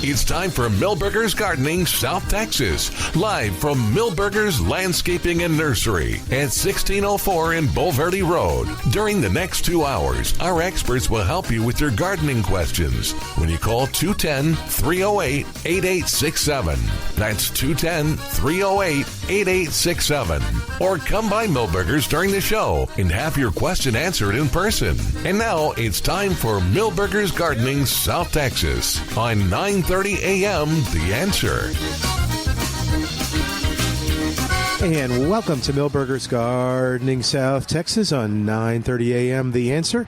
It's time for Milberger's Gardening South Texas, live from Milberger's Landscaping and Nursery at 1604 in Bulverde Road. During the next 2 hours, our experts will help you with your gardening questions when you call 210-308-8867. That's 210-308-8867. Or come by Milberger's during the show and have your question answered in person. And now it's time for Milberger's Gardening South Texas on 9:30 a.m. The Answer. And welcome to Milberger's Gardening South Texas on 9:30 a.m. The Answer.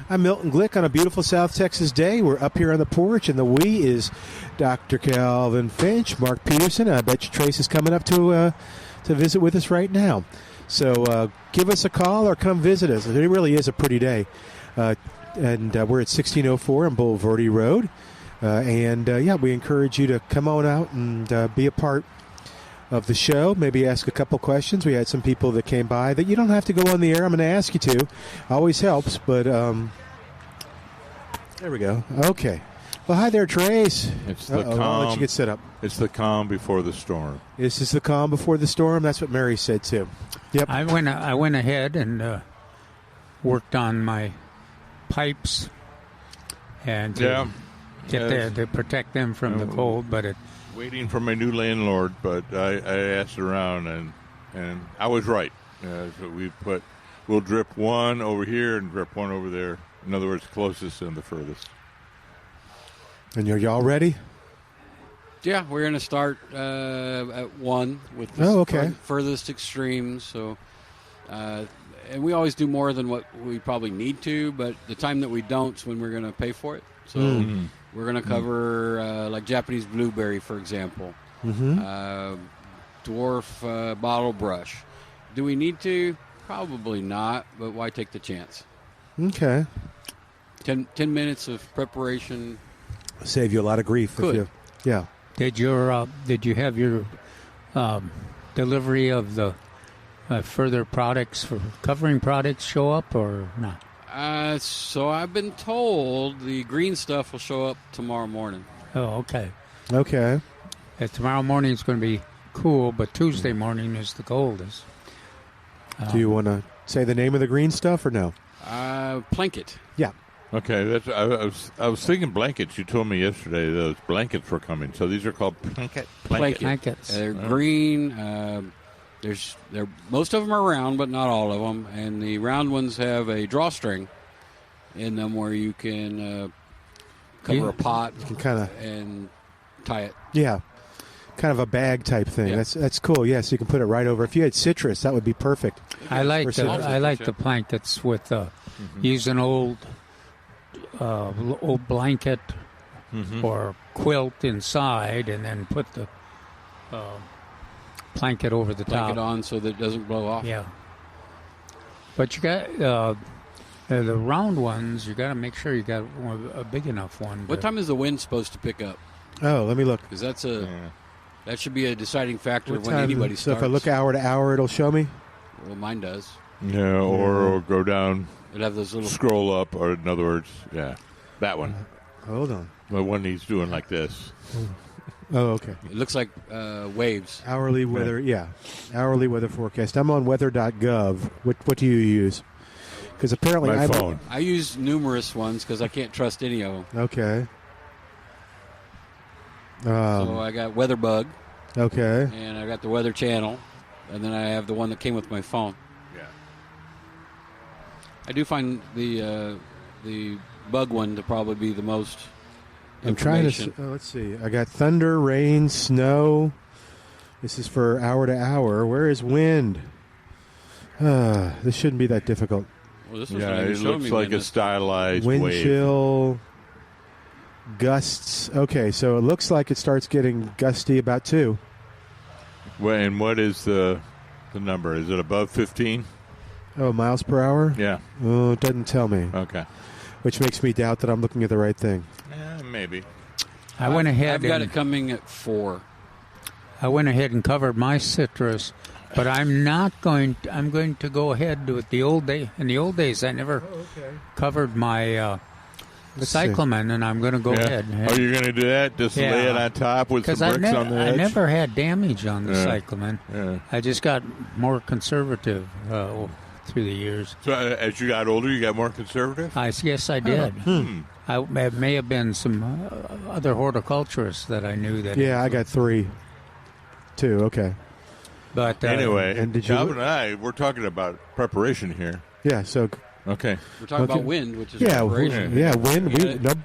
I'm Milton Glueck on a beautiful South Texas day. We're up here on the porch, and the we is Dr. Calvin Finch, Mark Peterson. I bet you Trace is coming up to visit with us right now. So give us a call or come visit us. It really is a pretty day. And we're at 1604 on Bulverde Road. We encourage you to come on out and be a part of the show. Maybe ask a couple questions. We had some people that came by that you don't have to go on the air. I'm going to ask you to. Always helps, but there we go. Okay. Well, hi there, Trace. It's the calm. I'll let you get set up. It's the calm before the storm. This is the calm before the storm. That's what Mary said, too. Yep. I went ahead and worked on my pipes and to protect them from the cold, but waiting for my new landlord, but I asked around and I was right. So we'll drip one over here and drip one over there. In other words, closest and the furthest. And are y'all ready? Yeah, we're going to start at one with the furthest extremes. So, and we always do more than what we probably need to, but the time that we don't is when we're going to pay for it. So we're going to cover like Japanese blueberry, for example, dwarf bottle brush. Do we need to? Probably not, but why take the chance? Okay. 10 minutes of preparation. Save you a lot of grief. Could. Did you have your delivery of the further products for covering products show up or not? So I've been told the green stuff will show up tomorrow morning. Oh, okay. Okay. Tomorrow morning is going to be cool, but Tuesday morning is the coldest. Do you want to say the name of the green stuff or no? Blanket. Yeah. Okay, I was thinking blankets. You told me yesterday those blankets were coming. So these are called blankets. They're green. They're most of them are round, but not all of them. And the round ones have a drawstring in them where you can cover a pot. You can and tie it. Yeah, kind of a bag type thing. Yeah. That's cool. Yes, you can put it right over. If you had citrus, that would be perfect. I like the blankets with use an old blanket or quilt inside, and then put the blanket over the blanket top on so that it doesn't blow off. Yeah, but you got the round ones. You got to make sure you got a big enough one. What time is the wind supposed to pick up? Oh, let me look. Because that should be a deciding factor when anybody starts. So if I look hour to hour, it'll show me. Well, mine does. Yeah, or go down. It'll have those little scroll up, or in other words, that one. Hold on. The one he's doing like this. Oh, okay. It looks like waves. Hourly weather, hourly weather forecast. I'm on weather.gov. What do you use? Because apparently my phone. I use numerous ones because I can't trust any of them. Okay. So I got WeatherBug. Okay. And I got the Weather Channel, and then I have the one that came with my phone. Yeah. I do find the bug one to probably be the most. I'm trying to. Let's see. I got thunder, rain, snow. This is for hour to hour. Where is wind? This shouldn't be that difficult. Well, this it looks like a stylized wind wave. Chill, gusts. Okay, so it looks like it starts getting gusty about 2. Well, and what is the number? Is it above 15? Oh, miles per hour? Yeah. Oh, it doesn't tell me. Okay. Which makes me doubt that I'm looking at the right thing. Maybe. I went ahead. I've got it coming at 4. I went ahead and covered my citrus, but I'm going to go ahead with the old day. In the old days, I never covered my cyclamen, and I'm going to go ahead. Oh, you're going to do that? Just lay it on top with some bricks on the edge? I never had damage on the cyclamen. Yeah. I just got more conservative through the years. So as you got older, you got more conservative? Yes, I did. It may have been some other horticulturists that I knew that. Yeah, I got 3. 2, okay. But anyway, and Calvin and I, we're talking about preparation here. Yeah, so... Okay. We're talking about wind, which is wind.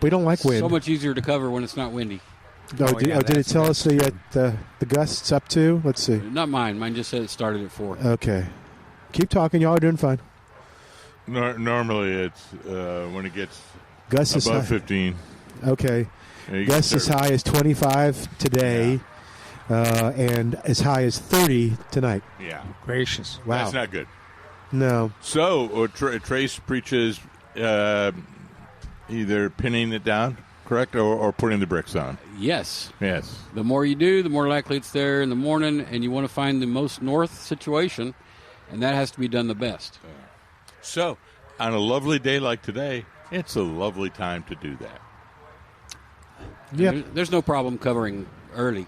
We don't like wind. So much easier to cover when it's not windy. Did it tell us the gusts up to? Let's see. Not mine. Mine just said it started at 4. Okay. Keep talking. Y'all are doing fine. Normally, it's when it gets gusts above 15. Okay. Gusts as high as 25 today, and as high as 30 tonight. Yeah. Gracious. Wow. That's not good. No. So, Trace preaches either pinning it down, correct, or putting the bricks on. Yes. Yes. The more you do, the more likely it's there in the morning, and you want to find the most north situation, and that has to be done the best. So, on a lovely day like today, it's a lovely time to do that. Yeah. There's no problem covering early. In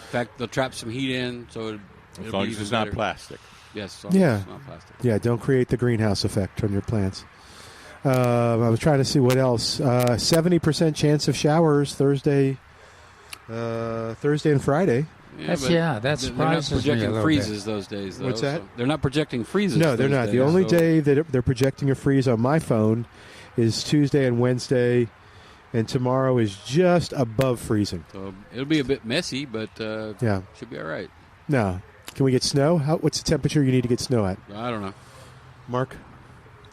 fact, they'll trap some heat in, so as long as it's not plastic. Yes. It's not plastic. Yeah. Don't create the greenhouse effect on your plants. I was trying to see what else. 70% chance of showers Thursday and Friday. That surprises They're not projecting me freezes those days, though. What's that? So they're not projecting freezes. No, they're not. The only day that they're projecting a freeze on my phone is Tuesday and Wednesday, and tomorrow is just above freezing. So it'll be a bit messy, but should be all right. No. Can we get snow? What's the temperature you need to get snow at? I don't know. Mark?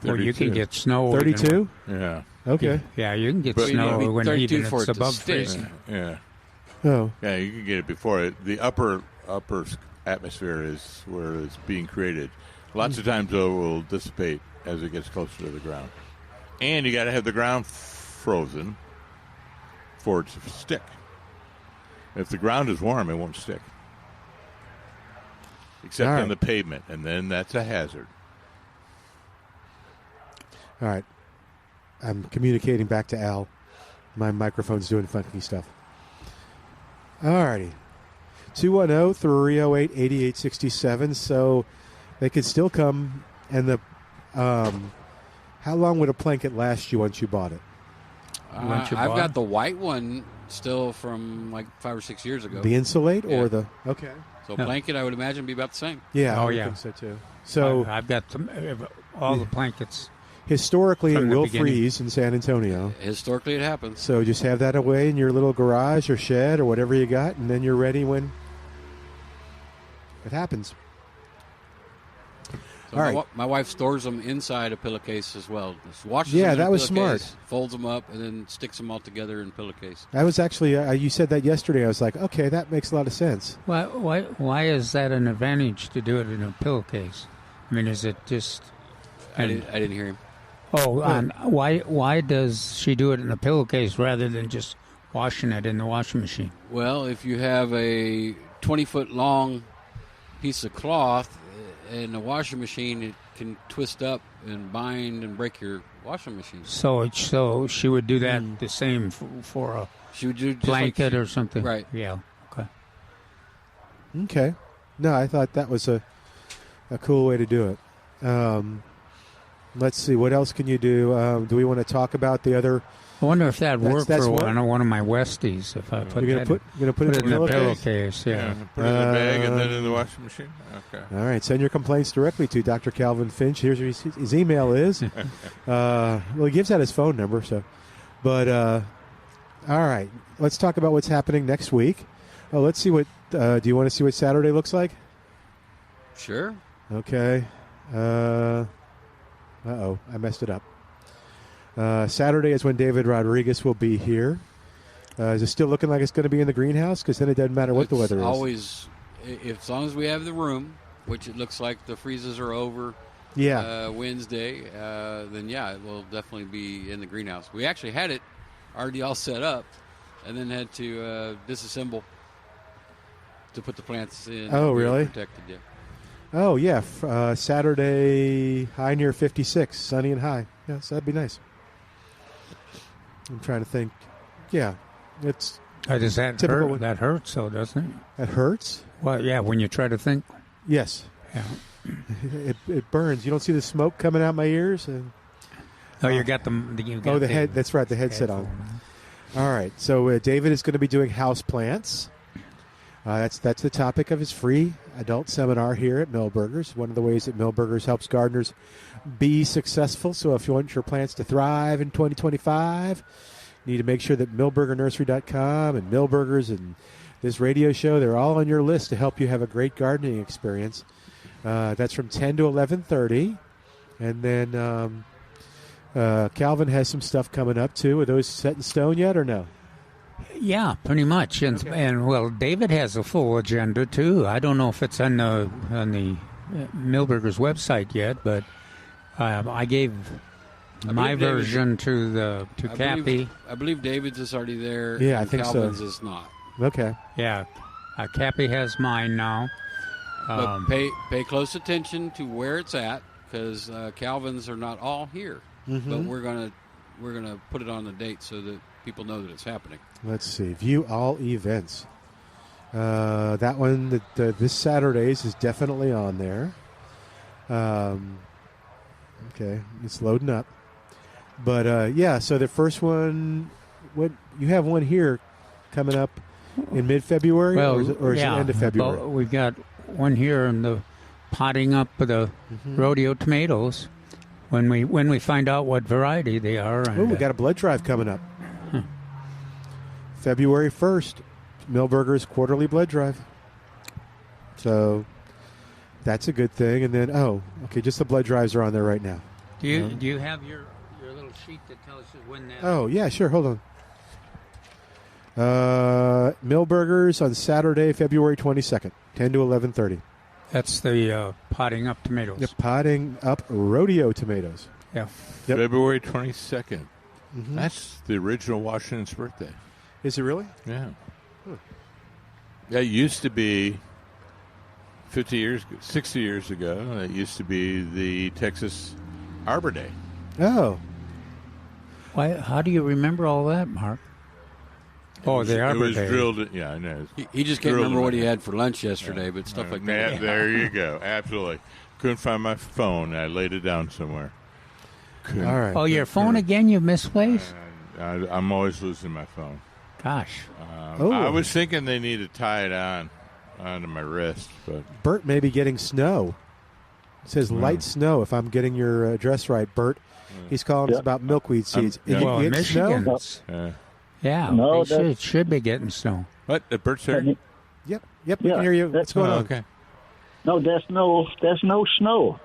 32. Well, you can get snow. 32? Yeah. Okay. Yeah, you can get snow when even it's above freezing. Yeah. Oh. Yeah, you can get it before it. The upper atmosphere is where it's being created. Lots of times, though, it will dissipate as it gets closer to the ground. And you got to have the ground frozen for it to stick. If the ground is warm, it won't stick. Except on the pavement, and then that's a hazard. All right. I'm communicating back to Al. My microphone's doing funky stuff. All righty. 210-308-8867. So they could still come, and the how long would a blanket last you once you bought it? I've got the white one still from like 5 or 6 years ago. The Insulate or the... Okay. So blanket, I would imagine, be about the same. Yeah, I think so too. So I've got all the blankets. Historically, it will freeze in San Antonio. Historically, it happens. So just have that away in your little garage or shed or whatever you got, and then you're ready when it happens. So all right. My wife stores them inside a pillowcase as well. Just washes them in that was smart. Folds them up, and then sticks them all together in a pillowcase. I was actually, you said that yesterday. I was like, okay, that makes a lot of sense. Why is that an advantage to do it in a pillowcase? I mean, is it just... I didn't hear him. Oh, why does she do it in a pillowcase rather than just washing it in the washing machine? Well, if you have a 20-foot long piece of cloth in a washing machine, it can twist up and bind and break your washing machine. So she would do that the same for a blanket or something? Right. Yeah. Okay. No, I thought that was a cool way to do it. Let's see. What else can you do? Do we want to talk about the other? I wonder if that worked for one of my Westies. If I put you're going to put it in a pillowcase. Yeah. Put it in the bag and then in the washing machine. Okay. All right. Send your complaints directly to Dr. Calvin Finch. Here's his email is. Well, he gives out his phone number. So, but all right. Let's talk about what's happening next week. Oh, let's see what. Do you want to see what Saturday looks like? Sure. Okay. I messed it up. Saturday is when David Rodriguez will be here. Is it still looking like it's going to be in the greenhouse? Because then it doesn't matter what the weather is. Always, as long as we have the room, which it looks like the freezes are over Wednesday, then it will definitely be in the greenhouse. We actually had it already all set up and then had to disassemble to put the plants in. Oh, really? Protected, yeah. Oh, yeah. Saturday, high near 56, sunny and high. Yes, that'd be nice. I'm trying to think. Yeah, it's Does that typical. hurt? That hurts, so doesn't it? That hurts? Well, yeah, when you try to think. Yes. Yeah. It burns. You don't see the smoke coming out my ears? Oh, you got the head. That's right, the headset on. All right. So David is going to be doing house plants. That's the topic of his free adult seminar here at Millburgers. One of the ways that Millburgers helps gardeners be successful. So if you want your plants to thrive in 2025, you need to make sure that millburgernursery.com and Millburgers and this radio show, they're all on your list to help you have a great gardening experience. That's from 10 to 11:30. And then Calvin has some stuff coming up, too. Are those set in stone yet or no? Yeah, pretty much. And well, David has a full agenda, too. I don't know if it's on the Millburgers website yet, but I gave my version to Cappy. I believe David's is already there. Yeah, and I think Calvin's so. is not. Okay. Yeah. Cappy has mine now. But pay close attention to where it's at, because Calvin's are not all here. Mm-hmm. But we're gonna put it on the date so that people know that it's happening. Let's see. View all events. That one, this Saturday's is definitely on there. Okay, it's loading up. But yeah, so the first one, what you have one here coming up in mid-February, or is it the end of February? Well, we've got one here in the potting up of the rodeo tomatoes. When we find out what variety they are. Oh, we got a blood drive coming up. February 1st, Millburgers quarterly blood drive. So that's a good thing. And then, just the blood drives are on there right now. Do you have your little sheet that tells you when that? Oh, yeah, sure. Hold on. Millburgers on Saturday, February 22nd, 10 to 11:30. That's the potting up tomatoes. The potting up rodeo tomatoes. Yeah. Yep. February 22nd. Mm-hmm. That's the original Washington's birthday. Is it really? Yeah. That used to be 60 years ago. That used to be the Texas Arbor Day. Oh. Why? How do you remember all that, Mark? The Arbor It was Day. drilled. Yeah, I know. He just can't remember what he had for lunch yesterday, but stuff like that. Yeah, there you go. Absolutely. Couldn't find my phone. I laid it down somewhere. All right. Oh, your phone again? You misplaced? I'm always losing my phone. Gosh. I was thinking they need to tie it onto my wrist, but Bert may be getting snow. It says light snow, if I'm getting your address right, Bert. He's calling us about milkweed seeds. Well, you get snow? Michigan. Yeah, No, they should be getting snow. What? The Bert's here? Yep, we can hear you. What's going on? Okay. No, there's no snow.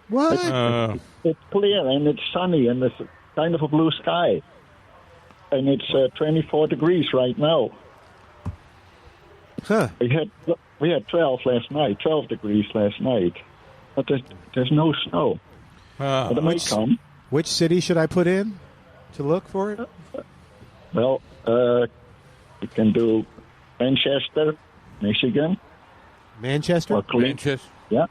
What? It's clear and it's sunny and it's kind of a blue sky. And it's 24 degrees right now. Huh. We had 12 degrees last night. But there's no snow. But it might come. Which city should I put in to look for it? Well, you can do Manchester, Michigan. Manchester? Or Clinton. Yeah.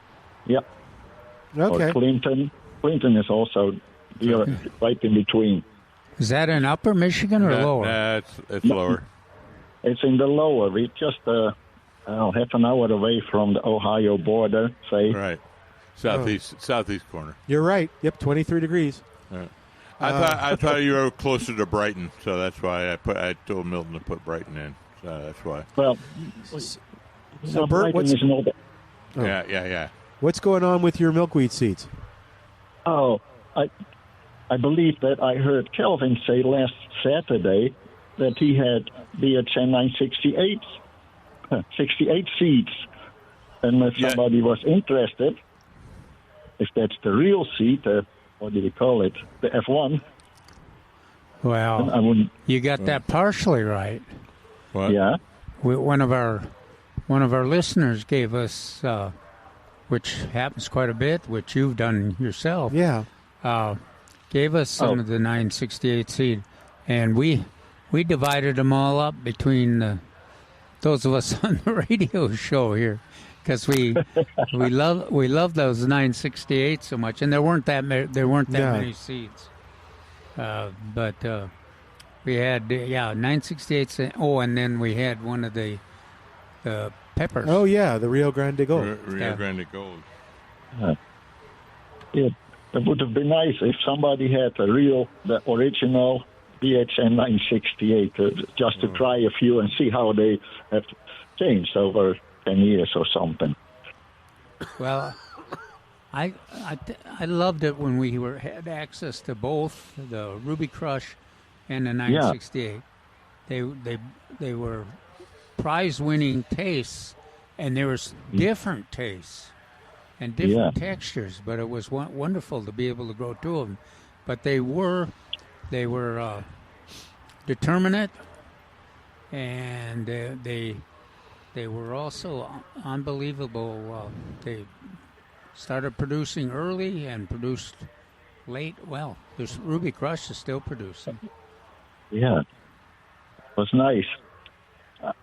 Okay. Or Clinton. Clinton is also right in between. Is that in Upper Michigan or lower? It's lower. It's in the lower. We're just half an hour away from the Ohio border, say. Right. Southeast corner. You're right. Yep, 23 degrees. Right. I thought you were closer to Brighton, so that's why I told Milton to put Brighton in. So that's why. Well, So Bert, Brighton is not. Yeah. What's going on with your milkweed seeds? Oh, I believe that I heard Kelvin say last Saturday that he had BHN 968, 68 seeds. And if somebody was interested, if that's the real seed, what do you call it? The F1. Well, I wouldn't. you got that partially right. What? Yeah. One of our listeners gave us, which happens quite a bit, which you've done yourself. Yeah. Gave us some of the 968 seed, and we divided them all up between those of us on the radio show here, because we love those 968 so much, and there weren't that many seeds, but We had 968. Oh, and then we had one of the peppers. Oh yeah, the Rio Grande Gold. Rio Grande Gold. It would have been nice if somebody had the original BHN 968 just to try a few and see how they have changed over 10 years or something. Well, I loved it when we had access to both the Ruby Crush and the 968. They were prize-winning tastes, and there was different tastes and different textures. But it was wonderful to be able to grow two of them. But they were determinate, and they were also unbelievable. They started producing early and produced late. Well, this Ruby Crush is still producing. Yeah, it was nice.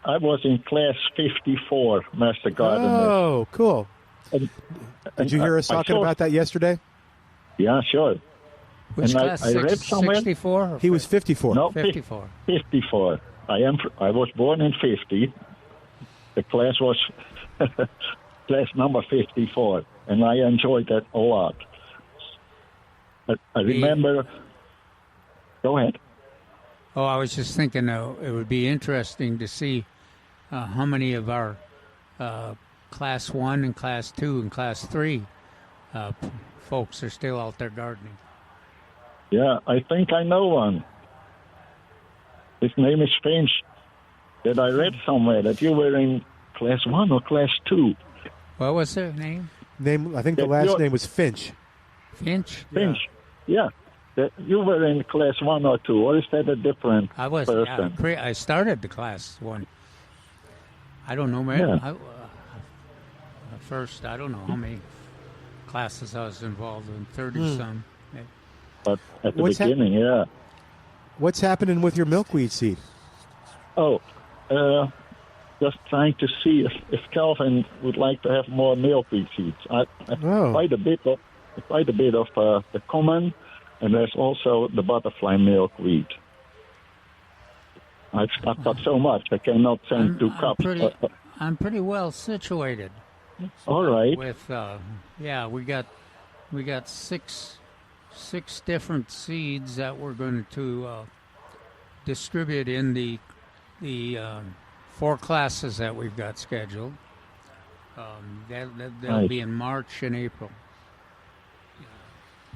I was in class 54, Master Gardener. Oh, cool. Did you hear us talking about that yesterday? Yeah, sure. Which and class? I read somewhere. 64? He was 54. No, 54. 54. I was born in 50. The class was class number 54, and I enjoyed that a lot. But I remember. Go ahead. Oh, I was just thinking it would be interesting to see how many of our Class 1 and Class 2 and Class 3 folks are still out there gardening. Yeah, I think I know one. His name is Finch. That I read somewhere that you were in Class 1 or Class 2. What was their name? I think the last name was Finch. Finch? Finch, yeah. You were in Class 1 or 2, or is that a different person? I started the Class 1. I don't know, man. Yeah. First, I don't know how many classes I was involved in, 30-some. But at the beginning, What's happening with your milkweed seed? Oh, just trying to see if Calvin would like to have more milkweed seeds. Quite a bit of the common, and there's also the butterfly milkweed. I've got so much I cannot send 2 cups. I'm pretty well situated. All right. With we got six different seeds that we're going to distribute in the 4 classes that we've got scheduled. They'll be in March and April.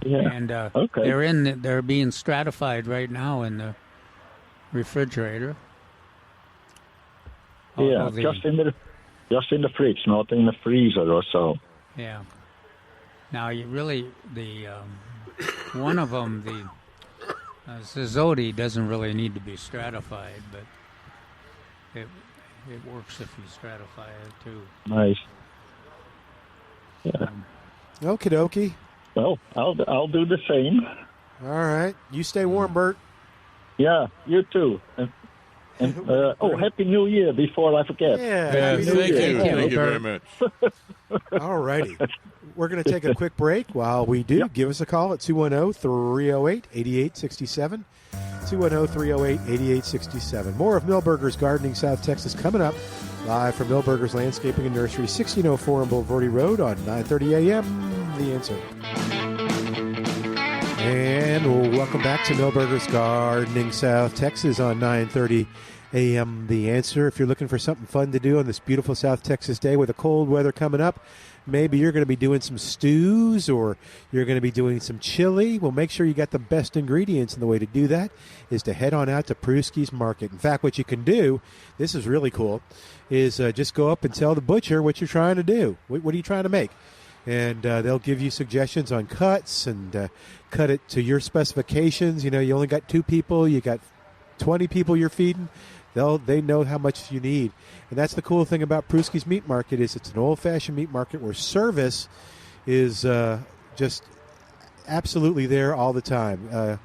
Yeah. And okay. they're being stratified right now in the refrigerator. Yeah, just in the fridge, not in the freezer or so. Yeah. Now one of them, the Zizodi, doesn't really need to be stratified, but it works if you stratify it too. Nice. Yeah. Okie dokie. Well, I'll do the same. All right. You stay warm, Bert. Yeah, you too. And Happy New Year before I forget. Yeah, thank you very much. All righty. We're going to take a quick break. While we do, give us a call at 210-308-8867. 210-308-8867. More of Milberger's Gardening South Texas coming up live from Milberger's Landscaping and Nursery, 1604 on Boulevardy Road on 9:30 a.m. The Answer. And welcome back to Milberger's Gardening South Texas on 9:30 a.m. The Answer. If you're looking for something fun to do on this beautiful South Texas day with the cold weather coming up, maybe you're going to be doing some stews or you're going to be doing some chili. Well, make sure you got the best ingredients, and the way to do that is to head on out to Pruski's Market. In fact, what you can do, this is really cool, is just go up and tell the butcher what you're trying to do. What are you trying to make? And they'll give you suggestions on cuts and cut it to your specifications. You know, you only got 2 people, you got 20 people you're feeding. They know how much you need. And that's the cool thing about Pruski's Meat Market is it's an old-fashioned meat market where service is just absolutely there all the time.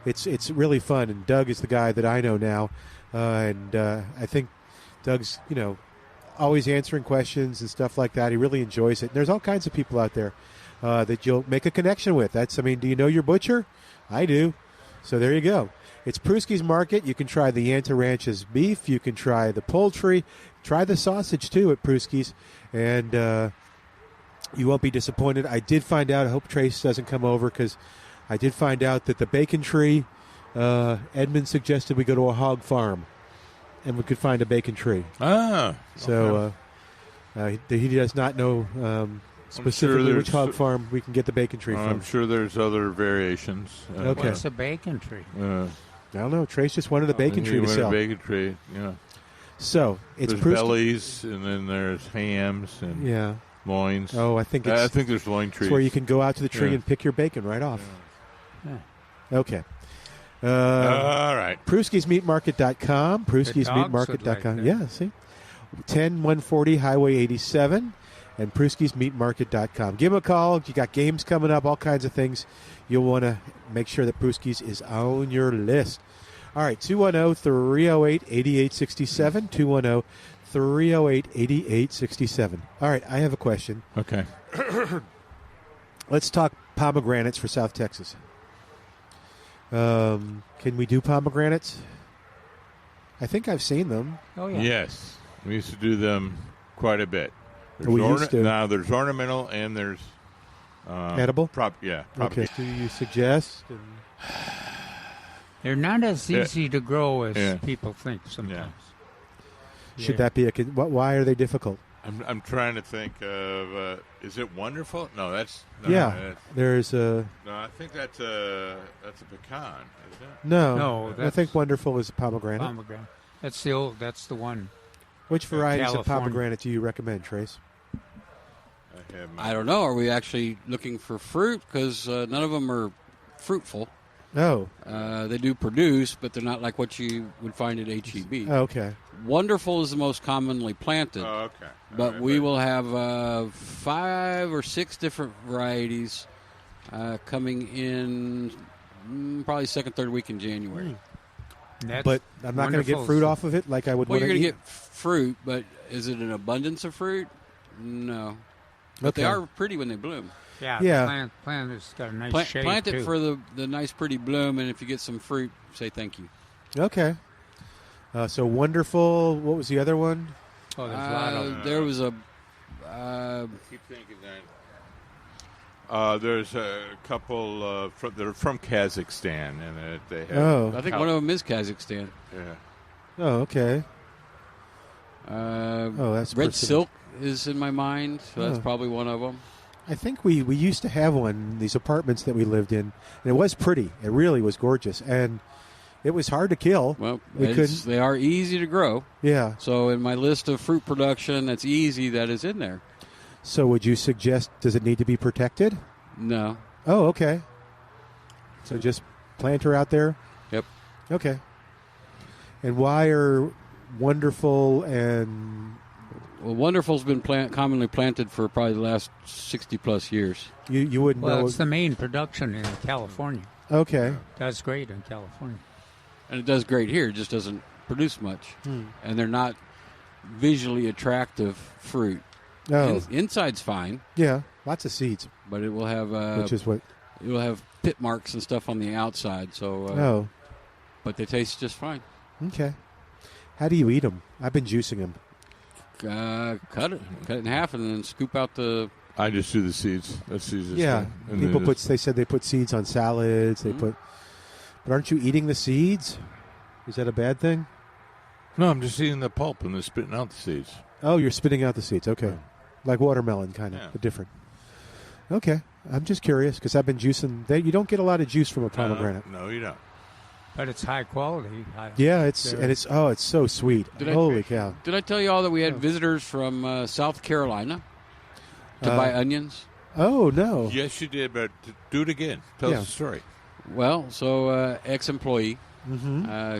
It's really fun, and Doug is the guy that I know now. And I think Doug's, always answering questions and stuff like that. He really enjoys it. And there's all kinds of people out there that you'll make a connection with. Do you know your butcher? I do. So there you go. It's Prusky's Market. You can try the Yanta Ranch's beef. You can try the poultry. Try the sausage, too, at Prusky's. And you won't be disappointed. I did find out, I hope Trace doesn't come over, because I did find out that the bacon tree, Edmund suggested we go to a hog farm, and we could find a bacon tree. Ah. So he does not know specifically which hog farm we can get the bacon tree from. I'm sure there's other variations. Okay. What's a bacon tree? I don't know. Trace just wanted a bacon tree to sell. A bacon tree, yeah. So it's there's bellies, and then there's hams and loins. Oh, I think there's loin trees. It's where you can go out to the tree and pick your bacon right off. Yeah. Okay. All right. Prusky'sMeatMarket.com. Prusky'sMeatMarket.com. Like yeah, see? 10140 Highway 87 and Prusky'sMeatMarket.com. Give them a call. You got games coming up, all kinds of things. You'll want to make sure that Prusky's is on your list. All right, 210-308-8867. 210-308-8867. All right, I have a question. Okay. Let's talk pomegranates for South Texas. Can we do pomegranates? I think I've seen them. Oh, yeah. Yes. We used to do them quite a bit. Now, there's ornamental and there's... edible? Yeah. Okay. Do you suggest? They're not as easy to grow as people think sometimes. Yeah. Should that be why are they difficult? I'm trying to think of, is it wonderful? No, that's... there's a... No, I think that's a pecan, is it? No, I think wonderful is a pomegranate. That's the one. Which varieties of pomegranate do you recommend, Trace? I don't know. Are we actually looking for fruit? Because none of them are fruitful. No. They do produce, but they're not like what you would find at HEB. Oh, okay. Wonderful is the most commonly planted. Oh, okay. But we will have 5 or 6 different varieties coming in probably second, third week in January. But I'm not going to get fruit off of it like I would want to eat. You're going to get fruit, but is it an abundance of fruit? No. But they are pretty when they bloom. Yeah. The plant has got a nice shape, plant it too. for the nice, pretty bloom, and if you get some fruit, say thank you. Okay. So wonderful. What was the other one? Oh, there's a lot of them. There was a... keep thinking that. There's a couple that are from Kazakhstan, and they have... I think one of them is Kazakhstan. Yeah. Oh, okay. That's Red Silk is in my mind, so that's probably one of them. I think we used to have one in these apartments that we lived in, and it was pretty. It really was gorgeous, and it was hard to kill. Well, they are easy to grow. Yeah. So in my list of fruit production that's easy, that is in there. So would you suggest, does it need to be protected? No. Oh, okay. So just plant her out there? Yep. Okay. And why are wonderful and... Well, wonderful's been commonly planted for probably the last 60-plus years. You wouldn't know... Well, it's the main production in California. Okay. It does great in California. And it does great here. It just doesn't produce much. And they're not visually attractive fruit. Oh. Inside's fine. Yeah, lots of seeds. But it will have... which is what... It will have pit marks and stuff on the outside. So. But they taste just fine. Okay. How do you eat them? I've been juicing them. Cut it in half, and then scoop out the... I just do the seeds. That's the easiest Yeah. thing. People they said they put seeds on salads. But aren't you eating the seeds? Is that a bad thing? No, I'm just eating the pulp and then spitting out the seeds. Oh, you're spitting out the seeds. Okay. Yeah. Like watermelon, kind of, but different. Okay. I'm just curious because I've been juicing. You don't get a lot of juice from a pomegranate. No, you don't. But it's high quality. It's so sweet. Holy cow! Did I tell you all that we had visitors from South Carolina to buy onions? Oh no! Yes, you did, but do it again. Tell us the story. Well, so ex-employee,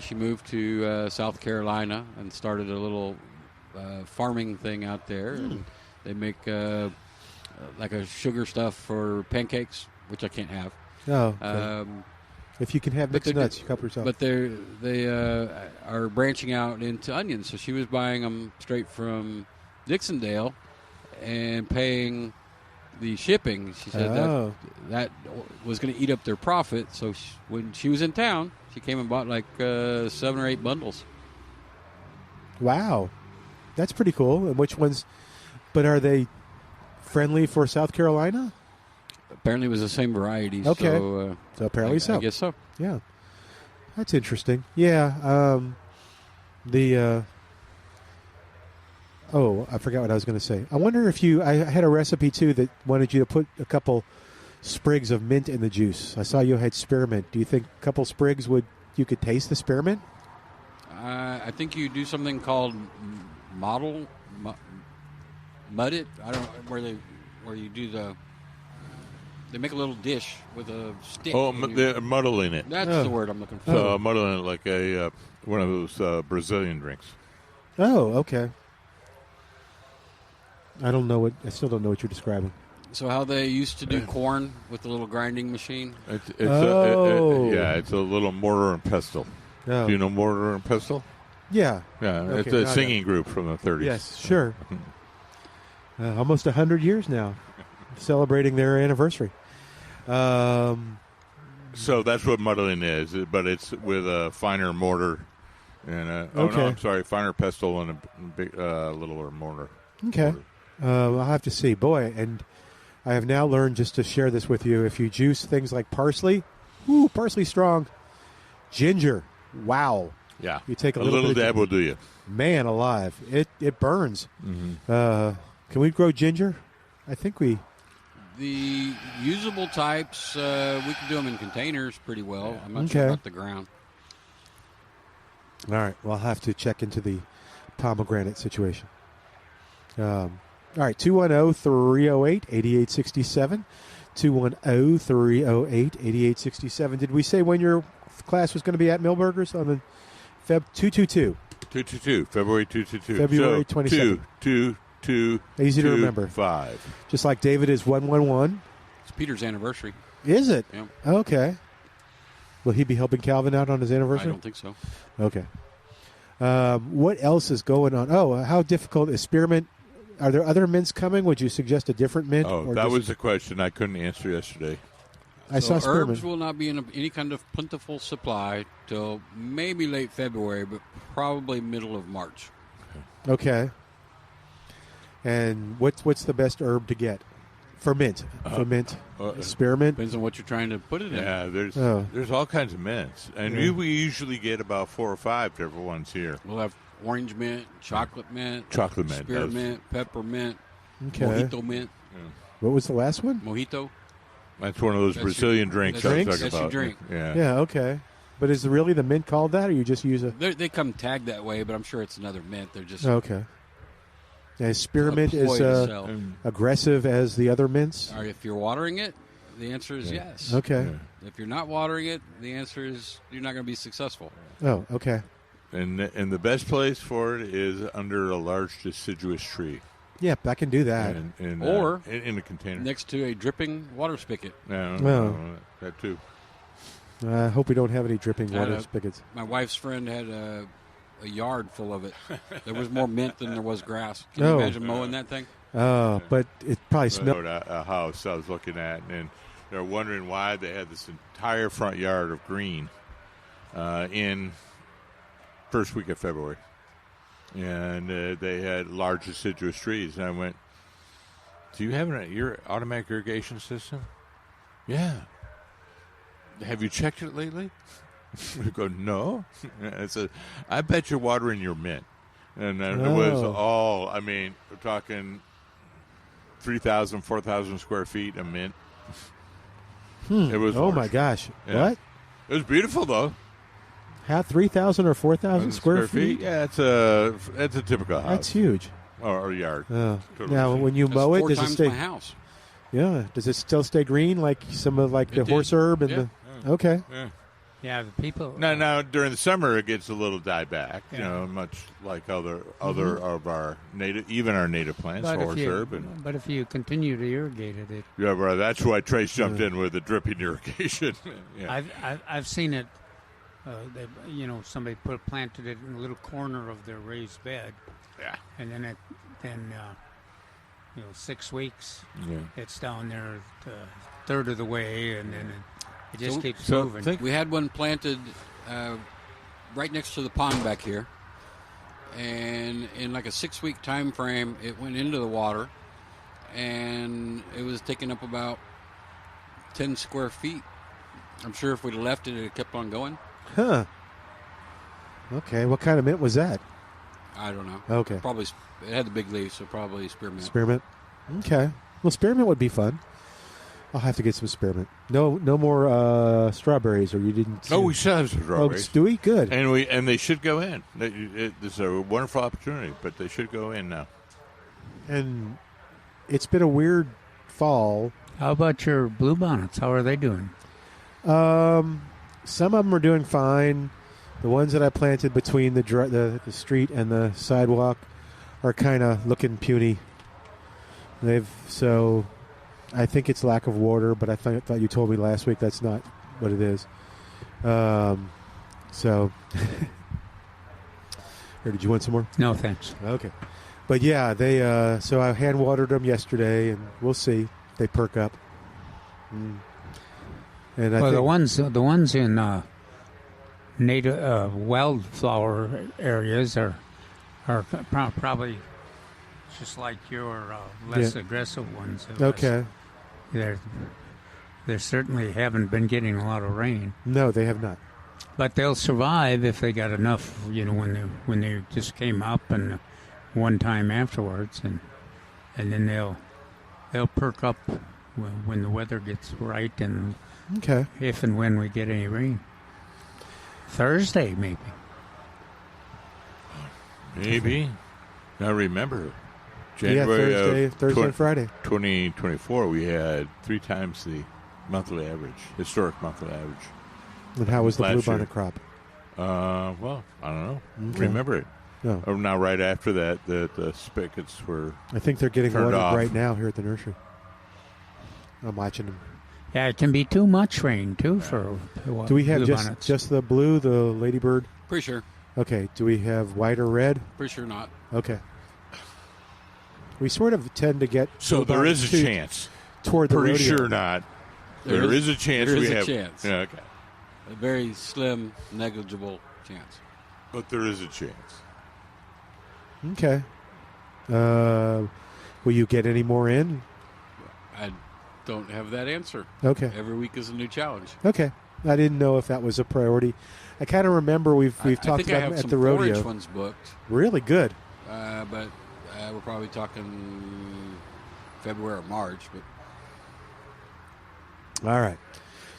she moved to South Carolina and started a little farming thing out there, and they make like a sugar stuff for pancakes, which I can't have. Oh. Okay. If you can have mixed nuts, you help yourself. But they are branching out into onions. So she was buying them straight from Dixondale and paying the shipping. She said that was going to eat up their profit. So when she was in town, she came and bought like 7 or 8 bundles. Wow. That's pretty cool. And which ones? But are they friendly for South Carolina? Apparently it was the same variety. Okay. So apparently so. I guess so. Yeah. That's interesting. Yeah. I forgot what I was going to say. I wonder if I had a recipe, too, that wanted you to put a couple sprigs of mint in the juice. I saw you had spearmint. Do you think a couple sprigs you could taste the spearmint? I think you do something called mud it. I don't know where you do they make a little dish with a stick. Oh, they're muddling it. That's the word I'm looking for. So muddling it like one of those Brazilian drinks. Oh, okay. I still don't know what you're describing. So how they used to do corn with the little grinding machine? It's a little mortar and pestle. Oh. Do you know mortar and pestle? Yeah. Yeah, Okay, it's a singing group from the 30s. Yes, sure. Almost 100 years now, celebrating their anniversary. So that's what muddling is, but it's with a finer mortar and finer pestle and a big, littler mortar. Okay. I'll have to see. Boy, and I have now learned, just to share this with you, if you juice things like parsley, parsley strong, ginger, wow. Yeah. You take a little dab will do you. Man alive. It burns. Mm-hmm. Can we grow ginger? I think we... The usable types, we can do them in containers pretty well. I'm not sure about the ground. All right. Well, I'll have to check into the pomegranate situation. All right. 210-308-8867. 210-308-8867. Did we say when your class was going to be at Milberger's on the Feb 222? 222. February 222. February 22nd. 2. Easy to remember. 5. Just like David is 111. It's Peter's anniversary. Is it? Yeah. Okay. Will he be helping Calvin out on his anniversary? I don't think so. Okay. What else is going on? Oh, how difficult is spearmint? Are there other mints coming? Would you suggest a different mint? Oh, that was the question I couldn't answer yesterday. I saw spearmint. Herbs will not be in any kind of plentiful supply till maybe late February, but probably middle of March. Okay. And what's the best herb to get for mint? Spearmint. Depends on what you're trying to put it in. Yeah, there's all kinds of mints, and we usually get about 4 or 5 different ones here. We'll have orange mint, chocolate mint, spearmint, peppermint, mojito mint. Yeah. What was the last one? Mojito. That's one of those Brazilian drinks I was talking about. That's your drink. Yeah. Yeah. Okay. But is really the mint called that, or you just use They come tagged that way, but I'm sure it's another mint. They're just okay. And spearmint is aggressive as the other mints? Or if you're watering it, the answer is yes. Okay. Yeah. If you're not watering it, the answer is you're not going to be successful. Oh, okay. And the best place for it is under a large deciduous tree. Yeah, I can do that. Or in a container. Next to a dripping water spigot. No, that too. I hope we don't have any dripping water spigots. My wife's friend had a yard full of it. There was more mint than there was grass. Can you imagine mowing that thing? Oh, but it probably smelled. A house I was looking at, and they're wondering why they had this entire front yard of green in first week of February. And they had large deciduous trees. And I went, do you have your automatic irrigation system? Yeah. Have you checked it lately? We go, no. I said, I bet you're watering your mint. And it was all, we're talking 3,000, 4,000 square feet of mint. It was large. My gosh. Yeah. What? It was beautiful, though. Have 3,000 or 4,000 square feet? Yeah, it's a typical house. That's huge. Or yard. Now, when you mow it, does it stay? My house. Yeah. Does it still stay green like some of the horse herb and the? Okay. Yeah. Yeah, the people. Now during the summer it gets a little dieback. Yeah. Much like other of our native plants, horse herb. But if you continue to irrigate it, yeah, bro. That's why Trace jumped in with the dripping irrigation. Yeah. I've seen it. Somebody planted it in a little corner of their raised bed. Yeah. And then 6 weeks. Yeah. It's down there a third of the way, and then it just keeps so moving. We had one planted right next to the pond back here, and in like a 6-week time frame, it went into the water, and it was taking up about 10 square feet. I'm sure if we'd left it, it kept on going. Huh. Okay, what kind of mint was that? I don't know. Okay. Probably, it had the big leaves, so probably spearmint. Spearmint. Okay. Well, spearmint would be fun. I'll have to get some spearmint. No more strawberries, or you didn't. Oh, we still have some strawberries. Oh, do we? Good. And they should go in. It's a wonderful opportunity, but they should go in now. And it's been a weird fall. How about your bluebonnets? How are they doing? Some of them are doing fine. The ones that I planted between the street and the sidewalk are kind of looking puny. So I think it's lack of water, but I thought you told me last week that's not what it is. So, or did you want some more? No, thanks. Okay, but yeah, they. So I hand watered them yesterday, and we'll see. They perk up. And I think, the ones in native wildflower areas are probably just like your less aggressive ones. Okay. They certainly haven't been getting a lot of rain. No, they have not. But they'll survive if they got enough. When they just came up and one time afterwards, and then they'll perk up when the weather gets right, and if and when we get any rain. Thursday, maybe. Now remember, January Thursday and Friday. 2024, we had 3 times the monthly average, historic monthly average. And how was the bluebonnet crop? Well, I don't know. Okay. Remember it. No. Now, right after that, the spigots were I think they're getting watered off right now here at the nursery. I'm watching them. Yeah, it can be too much rain, too, for Do we have bluebonnets. just the blue, the ladybird? Pretty sure. Okay. Do we have white or red? Pretty sure not. Okay. We sort of tend to get... So there is a chance. Toward the Pretty rodeo. sure not. There is a chance there is we a have. chance. Yeah, okay. A very slim, negligible chance. But there is a chance. Okay. Will you get any more in? I don't have that answer. Okay. Every week is a new challenge. Okay. I didn't know if that was a priority. I kind of remember we've I talked think I about have them at some the rodeo. 4-inch ones booked. Really good. But we're probably talking February or March. But All right.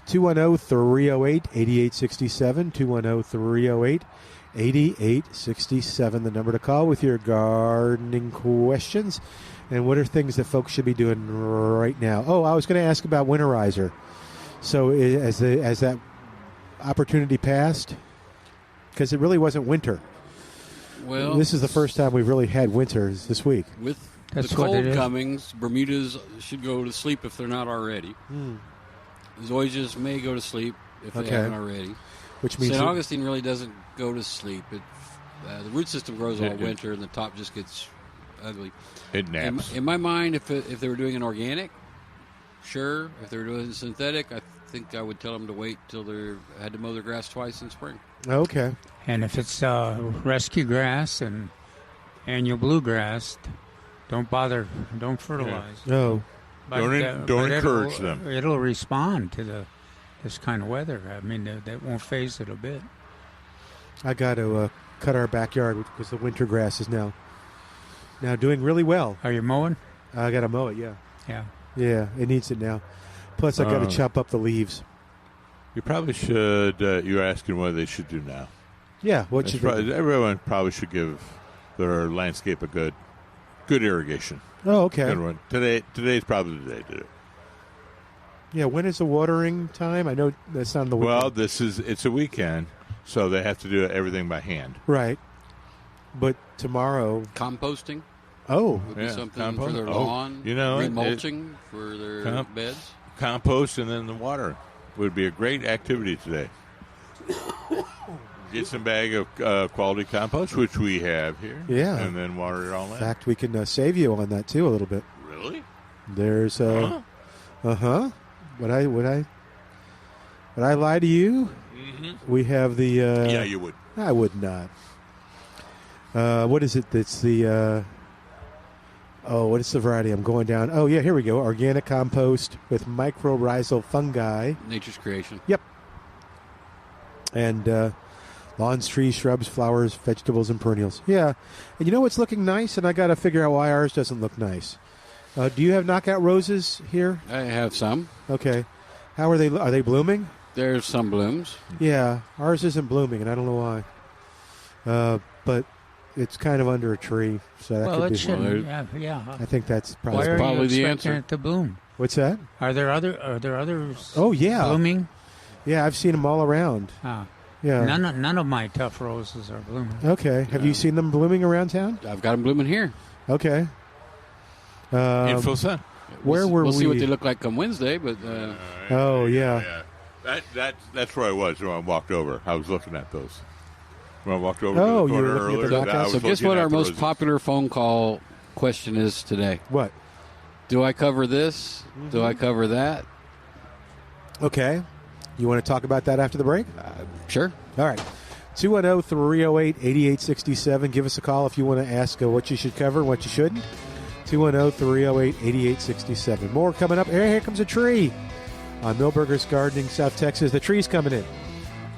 210-308-8867. 210-308-8867. The number to call with your gardening questions. And what are things that folks should be doing right now? Oh, I was going to ask about winterizer. So as that opportunity passed, because it really wasn't winter. well, This is the first time we've really had winters this week. with That's the what cold it is. comings, Bermudas should go to sleep if they're not already. Zoysias may go to sleep if they Okay. haven't already. Which means St. Augustine really doesn't go to sleep. The root system grows all It- winter, and the top just gets ugly. It naps. In my mind, if they were doing an organic, sure. If they were doing synthetic, I think I would tell them to wait till they had to mow their grass twice in spring. Okay. And if it's rescue grass and annual bluegrass, don't bother. Don't fertilize. No. Don't but encourage them. It'll respond to this kind of weather. I mean, that won't phase it a bit. I got to cut our backyard because the winter grass is now doing really well. Are you mowing? I got to mow it, yeah. Yeah. Yeah, it needs it now. Plus, I got to chop up the leaves. You probably should. You're asking what they should do now. Yeah, what should they do? Everyone probably should give their landscape a good irrigation. Oh, okay. Good one. Today's probably the day to do it. Yeah, when is the watering time? I know that's not on the weekend. Well, it's a weekend, so they have to do everything by hand. Right. But tomorrow... Composting Oh. would be Yeah, something compost. for their Oh, lawn. you know, remulching for their beds. Compost and then the water would be a great activity today. Get some bag of quality compost, which we have here. Yeah. And then water it all In in. fact, we can save you on that, too, a little bit. Really? There's Would I lie to you? Mm-hmm. We have the. Yeah, you would. I would not. What is it? That's the. What is the variety I'm going down? Oh yeah, here we go. Organic compost with mycorrhizal fungi. Nature's creation. Yep. And lawns, trees, shrubs, flowers, vegetables, and perennials. Yeah. And you know what's looking nice? And I got to figure out why ours doesn't look nice. Do you have knockout roses here? I have some. Okay. How are they? Are they blooming? There's some blooms. Yeah. Ours isn't blooming, and I don't know why. But it's kind of under a tree, so that could be. Shouldn't. Yeah. I think that's probably. Why are probably you the expecting answer. it to bloom? What's that? Are there others? Oh yeah. Blooming? Yeah, I've seen them all around. Yeah. None of my tough roses are blooming. Okay. Have you seen them blooming around town? I've got them blooming here. Okay. In full sun. Where were we? We'll see what they look like come Wednesday, but. Oh yeah. That's where I was when I walked over. I was looking at those. When I walked over Oh, to the you were corner looking at the earlier, knockouts? I was So guess looking what at our the most roses. popular phone call question is today? What? Do I cover this? Do I cover that? Okay. You want to talk about that after the break? Sure. All right. 210-308-8867. Give us a call if you want to ask what you should cover and what you shouldn't. 210-308-8867. More coming up. Here comes a tree on Milberger's Gardening, South Texas. The tree's coming in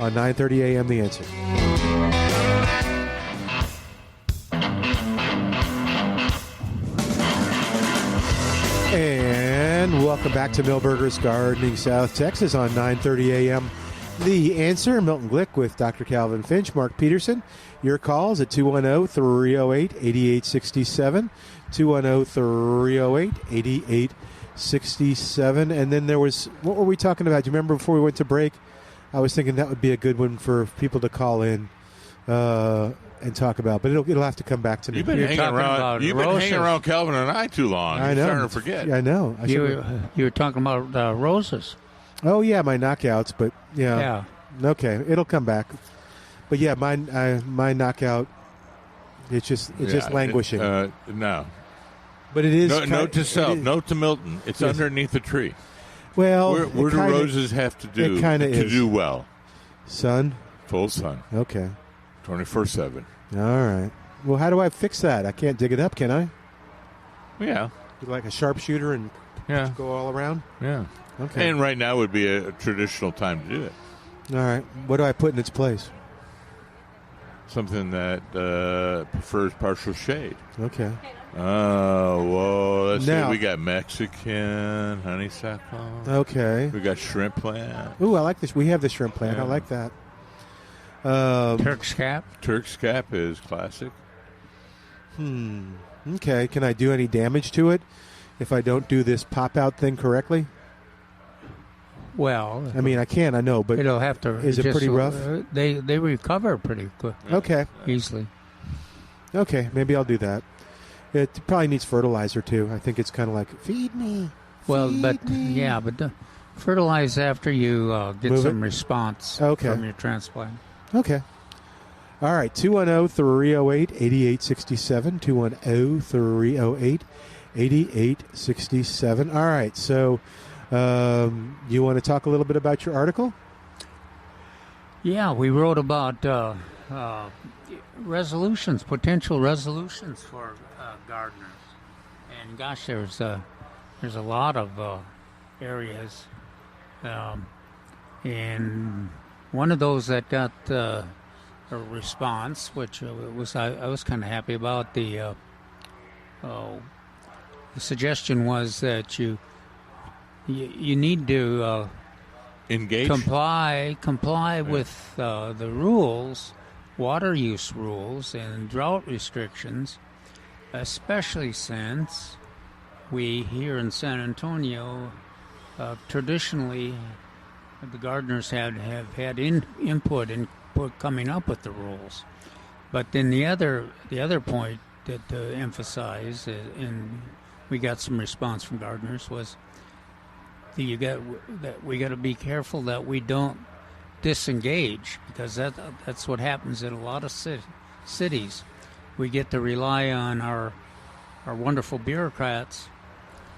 on 9:30 a.m. The Answer. And welcome back to Milberger's Gardening, South Texas on 9:30 a.m. The Answer. Milton Glueck with Dr. Calvin Finch, Mark Peterson. Your calls at 210-308-8867. 210-308-8867. And then there was, what were we talking about? Do you remember before we went to break? I was thinking that would be a good one for people to call in and talk about, but it'll have to come back to me. You've been hanging around Calvin and I too long. I know. You're starting to forget. I know. You were talking about roses. Oh yeah, my knockouts, but yeah. Okay, it'll come back. But yeah, my knockout, it's just languishing. No. But it is. Note to self. Note to Milton. It's underneath the tree. Well, where do roses have to do to do well? Sun. Full sun. Okay. 24/7. All right. Well, how do I fix that? I can't dig it up, can I? Yeah. Like a sharpshooter and go all around? Yeah. Okay. And right now would be a traditional time to do it. All right. What do I put in its place? Something that prefers partial shade. Okay. Let's see. We got Mexican honeysuckle. Okay. We got shrimp plant. Ooh, I like this. We have the shrimp plant. I like that. Turk's cap. Turk's cap is classic. Okay. Can I do any damage to it if I don't do this pop-out thing correctly? Well, I mean, I can. I know, but it'll have to. Is it pretty rough? They recover pretty quick. Okay. Easily. Okay. Maybe I'll do that. It probably needs fertilizer too. I think it's kind of like feed me. But fertilize after you get some response from your transplant. Okay. All right. 210-308-8867. 210-308-8867. All right. So, you want to talk a little bit about your article? Yeah, we wrote about potential resolutions for gardeners, and gosh, there's a lot of areas, and one of those that got a response, which I was kind of happy about. The suggestion was that you need to engage, comply with the rules, water use rules, and drought restrictions, especially since we here in San Antonio traditionally the gardeners have had input in coming up with the rules. But then the other point that to emphasize, and we got some response from gardeners, was we got to be careful that we don't disengage, because that's what happens in a lot of cities. We get to rely on our wonderful bureaucrats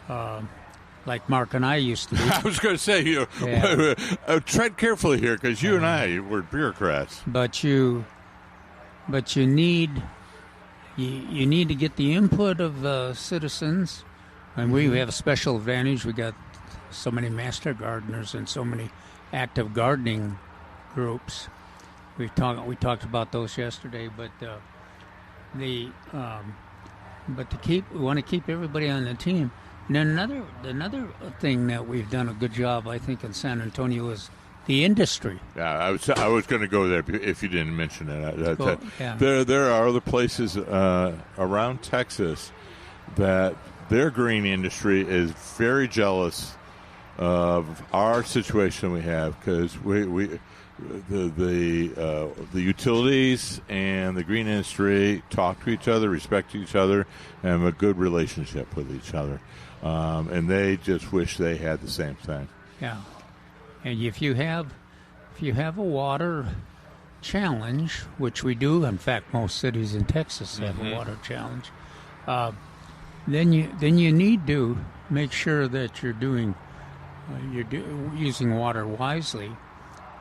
like Mark and I used to be. I was going to say, tread carefully here, because you and I were bureaucrats. But you need to get the input of citizens, and we have a special advantage. We got so many master gardeners and so many active gardening groups. We talked about those yesterday, but we want to keep everybody on the team. And then another thing that we've done a good job, I think, in San Antonio is the industry. Yeah, I was going to go there if you didn't mention it. Yeah. There are other places around Texas that their green industry is very jealous of our situation we have, because the utilities and the green industry talk to each other, respect each other, and have a good relationship with each other. And they just wish they had the same thing. Yeah, and if you have a water challenge, which we do, in fact, most cities in Texas have a water challenge, then you need to make sure that you're using water wisely,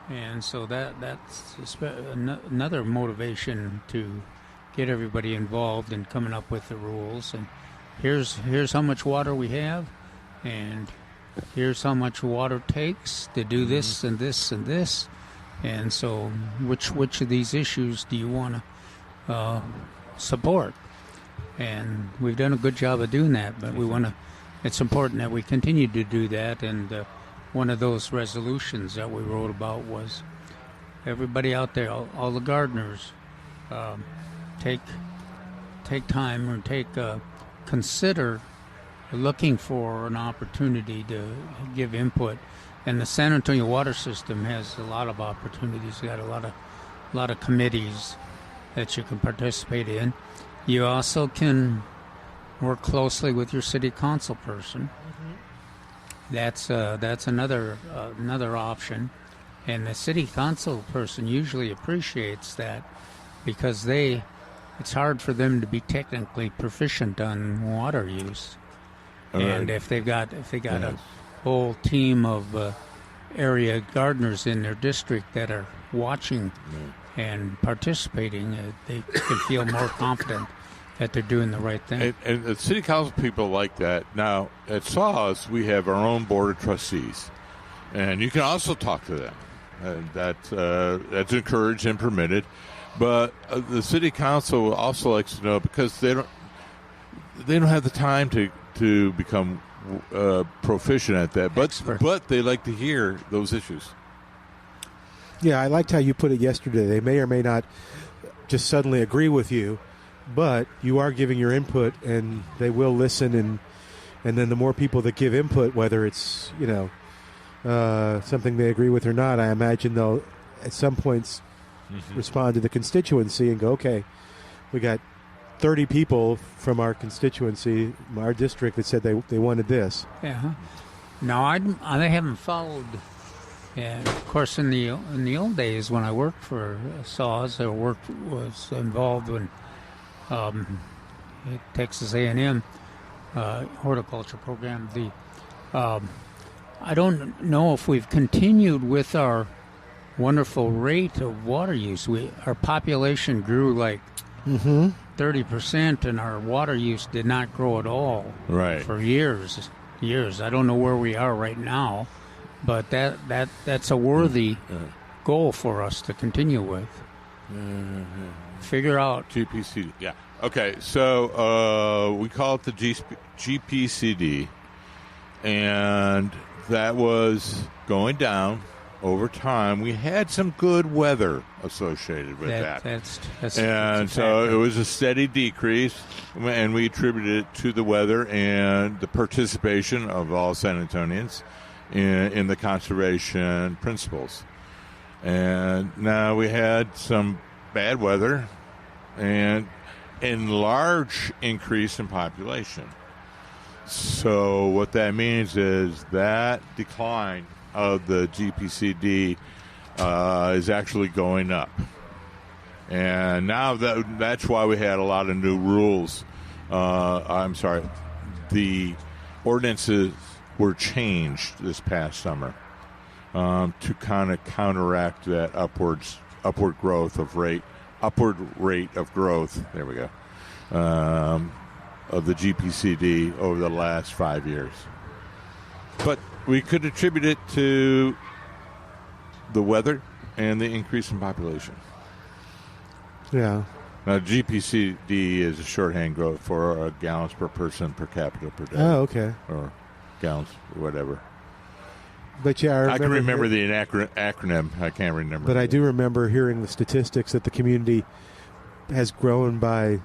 and so that's another motivation to get everybody involved in coming up with the rules. And here's how much water we have, and here's how much water takes to do this and this and this. And so which of these issues do you want to support? And we've done a good job of doing that, but it's important that we continue to do that. And one of those resolutions that we wrote about was everybody out there, all the gardeners, take time or consider looking for an opportunity to give input. And the San Antonio water system has a lot of opportunities. You got a lot of committees that you can participate in. You also can work closely with your city council person. That's another option, and the city council person usually appreciates that, because it's hard for them to be technically proficient on water use. And if they got a whole team of area gardeners in their district that are watching and participating, they can feel more confident that they're doing the right thing. And the city council people like that. Now, at SAWS, we have our own board of trustees, and you can also talk to them. That's encouraged and permitted. But the city council also likes to know, because they don't have the time to become proficient at that, but they like to hear those issues. Yeah, I liked how you put it yesterday. They may or may not just suddenly agree with you, but you are giving your input, and they will listen. And then the more people that give input, whether it's something they agree with or not, I imagine they'll at some points respond to the constituency and go, okay, we got 30 people from our constituency, our district, that said they wanted this. Yeah. No, I haven't followed. And of course, in the old days when I worked for SAWS, was involved in Texas A&M horticulture program. I don't know if we've continued with our wonderful rate of water use. Our population grew like 30%, and our water use did not grow at all for years. I don't know where we are right now, but that's a worthy goal for us to continue with. Figure out GPCD. Yeah. Okay. So we call it the GPCD, and that was going down over time. We had some good weather associated with that. That's so it was a steady decrease, and we attributed it to the weather and the participation of all San Antonians in the conservation principles. And now we had some bad weather and a large increase in population. So what that means is that decline of the GPCD is actually going up. And now that's why we had a lot of new rules. The ordinances were changed this past summer to kind of counteract that upward rate of growth. There we go. Of the GPCD over the last 5 years. But we could attribute it to the weather and the increase in population. Yeah. Now, GPCD is a shorthand growth for gallons per person per capita per day. Oh, okay. Or gallons, whatever. But yeah, I can remember the acronym. I can't remember. But I do remember hearing the statistics that the community has grown by,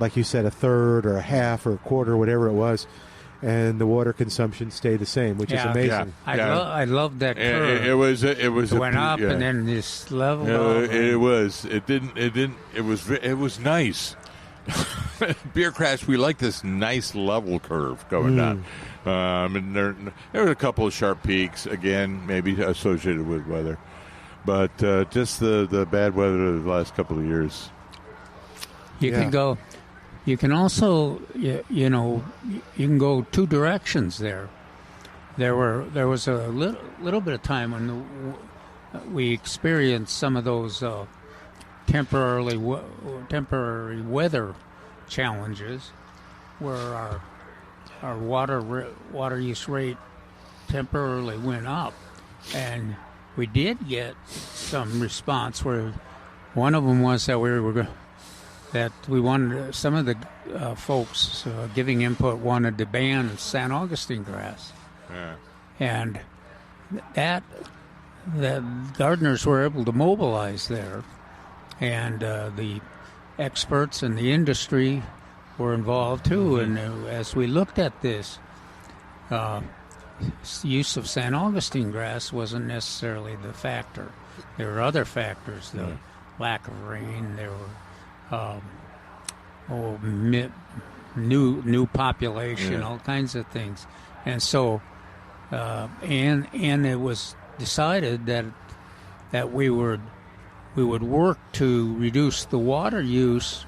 like you said, a third or a half or a quarter, whatever it was, and the water consumption stayed the same, which is amazing. Yeah. I love that curve. It went up and then this level. It was nice. Beer Crash, we like this nice level curve going down. And there were a couple of sharp peaks, again, maybe associated with weather. But just the bad weather of the last couple of years. You can go. You can also, you can go two directions there. There was a little bit of time when we experienced some of those temporary weather challenges, where our water use rate temporarily went up, and we did get some response. Where one of them was that we wanted, some of the folks giving input wanted to ban San Augustine grass. Yeah. And that the gardeners were able to mobilize there, and the experts in the industry were involved too. And as we looked at this, use of San Augustine grass wasn't necessarily the factor. There were other factors, the lack of rain. There were new population, all kinds of things, and so and it was decided that we would work to reduce the water use.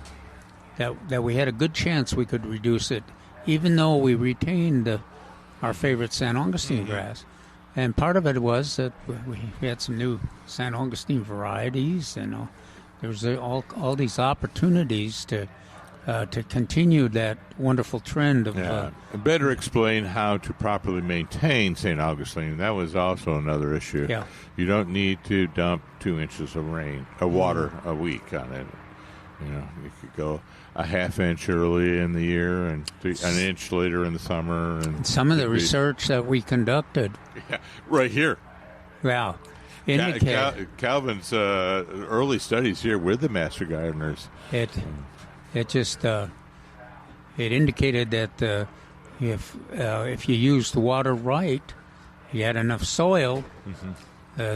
That we had a good chance we could reduce it, even though we retained our favorite San Augustine grass. And part of it was that we had some new San Augustine varieties, and there was all these opportunities to continue that wonderful trend of. Better explain how to properly maintain St. Augustine. That was also another issue. Yeah. You don't need to dump 2 inches of water a week on it. You could go a half inch early in the year and an inch later in the summer. And some of the research that we conducted, right here. Wow. Calvin's early studies here with the master gardeners. It just it indicated that if you used the water right, you had enough soil,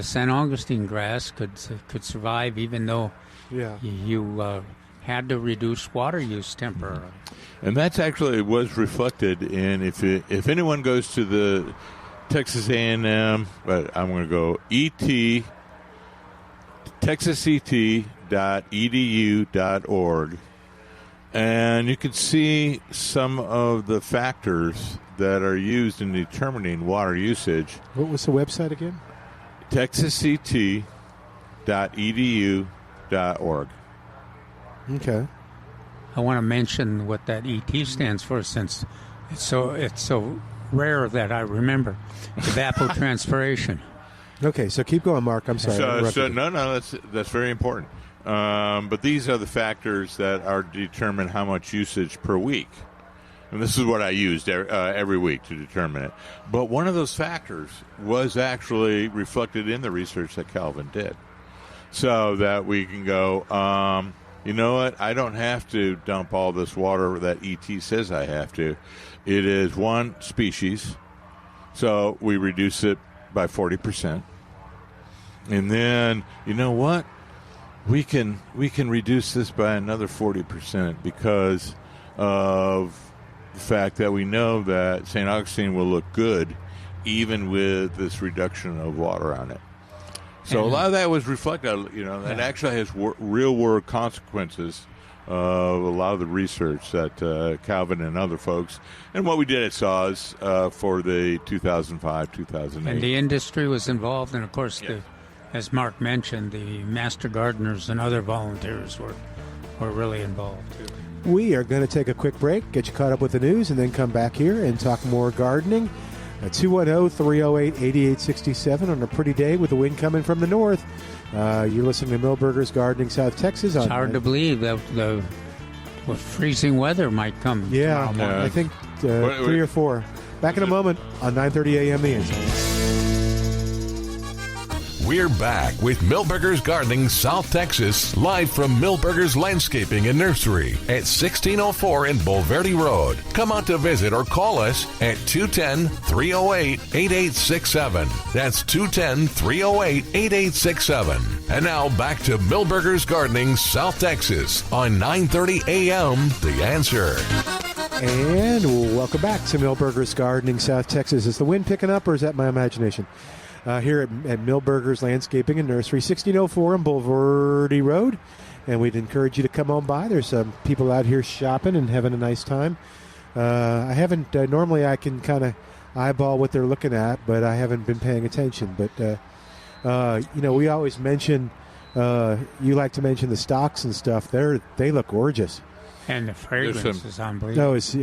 San Augustine grass could survive, even though you had to reduce water use temporarily. And that's actually was reflected in if anyone goes to the Texas A&M, but I'm going to go texaset.edu.org, and you can see some of the factors that are used in determining water usage. What was the website again? texaset.edu.org. Okay. I want to mention what that ET stands for, since it's so rare that I remember. Evapotranspiration. Okay, so keep going, Mark. I'm sorry. No, that's very important. But these are the factors that are determine how much usage per week. And this is what I used every week to determine it. But one of those factors was actually reflected in the research that Calvin did. So that we can go, you know what, I don't have to dump all this water that ET says I have to. It is one species, so we reduce it by 40%. And then, you know what, we can reduce this by another 40% because of the fact that we know that St. Augustine will look good even with this reduction of water on it. So a lot of that was reflected, that actually has real-world consequences a lot of the research that Calvin and other folks, and what we did at SAWS for the 2005, 2008. And the industry was involved, and of course, as Mark mentioned, the master gardeners and other volunteers were really involved too. We are going to take a quick break, get you caught up with the news, and then come back here and talk more gardening. 210-308-8867 on a pretty day with the wind coming from the north. You're listening to Milberger's Gardening South Texas. It's hard to believe that the freezing weather might come tomorrow morning. I think 3 or 4. Back in a moment on 9:30 a.m. The Answer. We're back with Milberger's Gardening South Texas, live from Milberger's Landscaping and Nursery at 1604 in Bulverde Road. Come out to visit or call us at 210-308-8867. That's 210-308-8867. And now back to Milberger's Gardening South Texas on 9:30 a.m. The Answer. And welcome back to Milberger's Gardening South Texas. Is the wind picking up, or is that my imagination? Here at Milberger's Landscaping and Nursery, 1604 on Bulverde Road. And we'd encourage you to come on by. There's some people out here shopping and having a nice time. I haven't, normally I can kind of eyeball what they're looking at, but I haven't been paying attention. But, we always mention, you like to mention the stocks and stuff. They look gorgeous. And the fragrance is unbelievable. No, it's...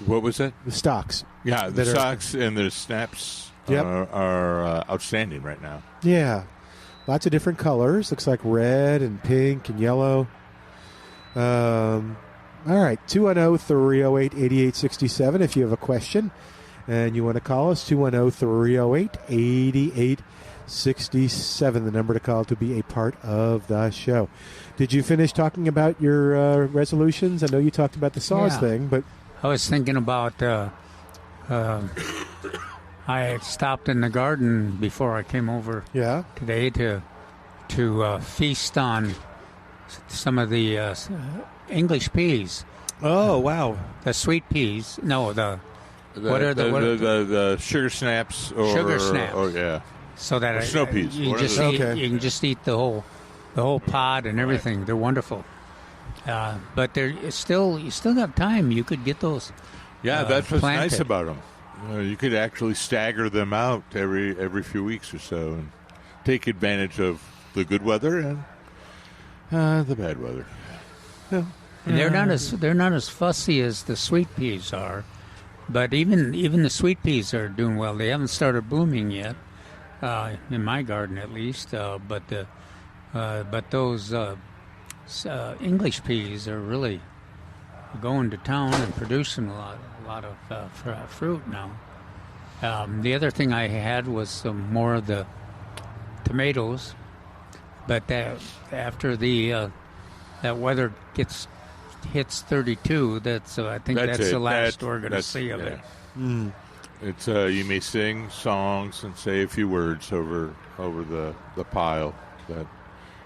What was that? The stocks. Yeah, the stocks and the snaps. Are outstanding right now. Yeah. Lots of different colors. Looks like red and pink and yellow. All right. 210-308-8867 if you have a question and you want to call us. 210-308-8867, the number to call to be a part of the show. Did you finish talking about your resolutions? I know you talked about the SAWS thing, but... I was thinking about... I had stopped in the garden before I came over today to feast on some of the English peas. Oh, wow. The sweet peas. No, the sugar snaps. Sugar snaps. Oh, yeah. So that snow peas. You can just eat the whole pod and everything. Right. They're wonderful. But you still got time. You could get those. Yeah, that's what's planted. nice about them. You could actually stagger them out every few weeks or so and take advantage of the good weather and the bad weather. Yeah. And they're not as fussy as the sweet peas are, but even the sweet peas are doing well. They haven't started blooming yet, in my garden at least. But those English peas are really going to town and producing a lot of fruit now. The other thing I had was some more of the tomatoes, but after that weather hits 32, I think that's the last we're going to see of it. It's you may sing songs and say a few words over the pile that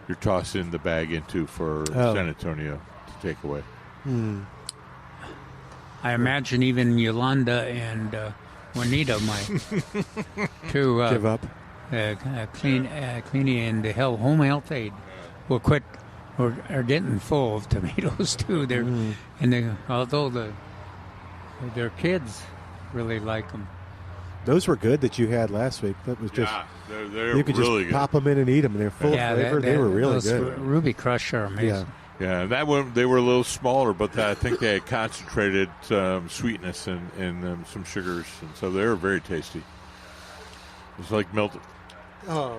you're tossing the bag into for San Antonio to take away. I imagine even Yolanda and Juanita might to give up. Cleaning and the home health aid will quit or are getting full of tomatoes too. Although their kids really like them. Those were good that you had last week. That was just they're you could really just good. pop them in and eat them. They're full of flavor. They were really good. Ruby Crush are amazing. Yeah, that one they were a little smaller, but I think they had concentrated sweetness and some sugars, and so they were very tasty. It's like Milton. Oh.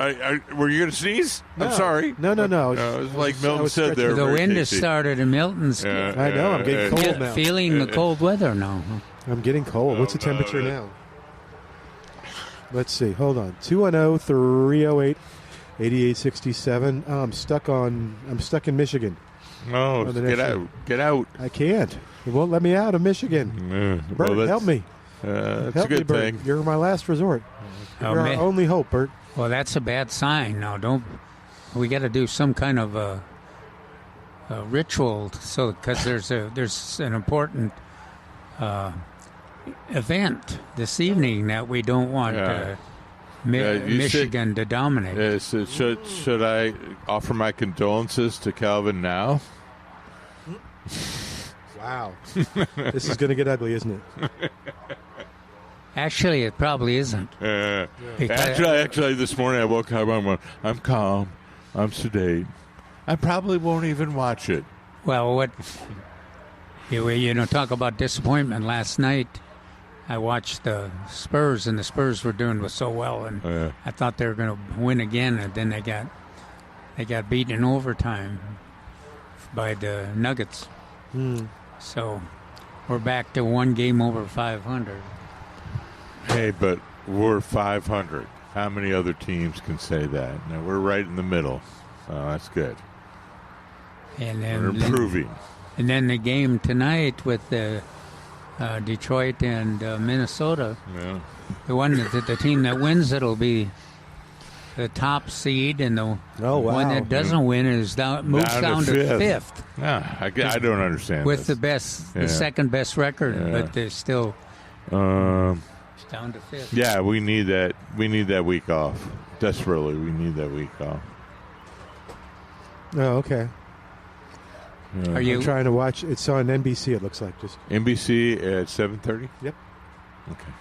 Were you going to sneeze? No. I'm sorry. No. It's like Milton said. They're the very wind has tasty. started in Milton's. I know. I'm getting cold now. Feeling the cold weather now. I'm getting cold. What's the temperature now? Let's see. Hold on. 210-308-8867. Oh, I'm stuck in Michigan. No, get out. I can't. It won't let me out of Michigan. Bert, help me. That's help a good me, Bert. thing. You're my last resort. You're our only hope, Bert. Well, that's a bad sign. Now, we got to do some kind of a ritual, because there's an important event this evening that we don't want Michigan to dominate. Should I offer my condolences to Calvin now? Wow. This is going to get ugly, isn't it? Actually, it probably isn't. Actually, this morning I woke up. I'm calm. I'm sedate. I probably won't even watch it. Well, what talk about disappointment. Last night, I watched the Spurs, and the Spurs were doing so well, and I thought they were going to win again, and then they got beaten in overtime by the Nuggets. So we're back to one game over 500. Hey, but we're 500. How many other teams can say that? Now, we're right in the middle, so that's good. And we're improving. And then the game tonight with Detroit and Minnesota. Yeah. The team that wins it'll be the top seed, and the one that doesn't win moves down to fifth. Yeah, I don't understand with this. the second best record, but they're still down to fifth. Yeah, we need that. We need that week off desperately. We need that week off. Oh, okay. Are you I'm trying to watch? It's on NBC. It looks like just NBC at 7:30. Yep. Okay.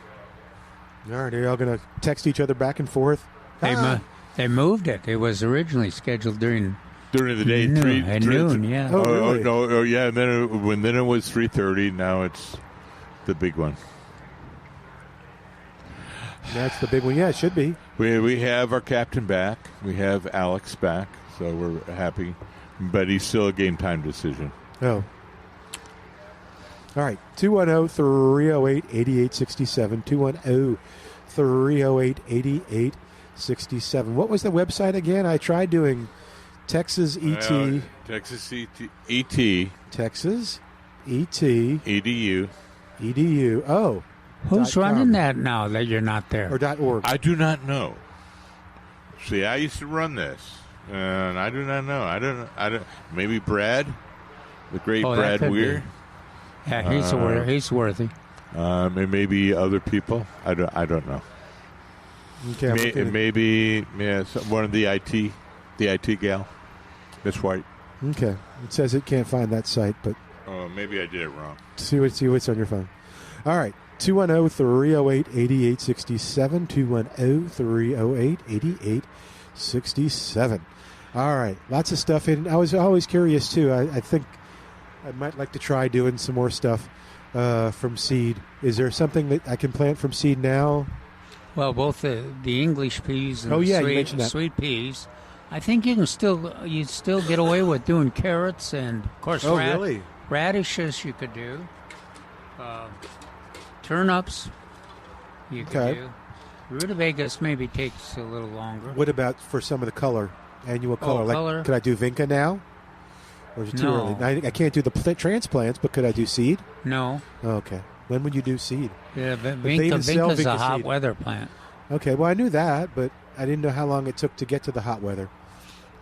All right. Are y'all going to text each other back and forth? They moved it. It was originally scheduled during the day, noon. Yeah. Oh, really? No. Yeah. And then it was 3:30. Now it's the big one. That's the big one. Yeah, it should be. We have our captain back. We have Alex back, so we're happy. But he's still a game time decision. Oh. All right. 210-308-8867. 210-308-8867. What was the website again? I tried doing Texas ET. Texas ET. Texas ET. EDU. EDU. Oh. Who's running that now that you're not there? Or .org. I do not know. See, I used to run this, and I do not know. I don't. Maybe Brad, the great Brad Weir. Yeah, he's worthy. And maybe other people. I don't know. Okay, maybe one of the IT gal. Miss White. Okay. It says it can't find that site, but maybe I did it wrong. See what's on your phone. All right. 210-308-8867. 210-308-8867. All right. Lots of stuff in. I was always curious, too. I think I might like to try doing some more stuff from seed. Is there something that I can plant from seed now? Well, both the English peas and the sweet peas. I think you still get away with doing carrots and, of course, really? Radishes you could do. Turnips you could do. Rutabagas maybe takes a little longer. What about for some of the annual color? Color. Could I do vinca now? Or is it too early? I can't do the transplants, but could I do seed? No. Okay. When would you do seed? Yeah, vinca's a hot seed. weather plant. Okay, well, I knew that, but I didn't know how long it took to get to the hot weather.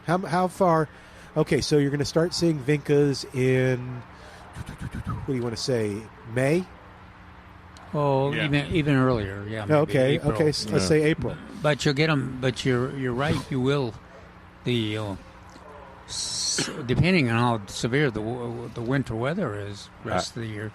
How far? Okay, so you're going to start seeing vincas in, what do you want to say, May? Oh, yeah. even earlier, yeah. Okay, April. okay. So let's say April. But you'll get them. But you're right. You will. Depending on how severe the winter weather is, rest of the year.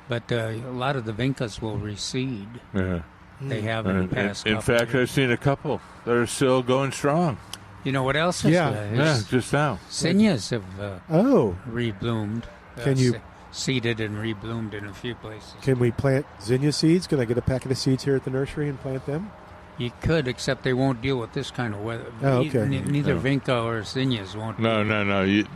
But a lot of the vincas will recede. Yeah. They have in the past. In fact, I've seen a couple that are still going strong. You know what else? Is, just now. Zinnias have rebloomed. Can you? Seeded and rebloomed in a few places. Can we plant zinnia seeds? Can I get a packet of seeds here at the nursery and plant them? You could, except they won't deal with this kind of weather. Oh, okay. Neither vinca or zinnias won't. No.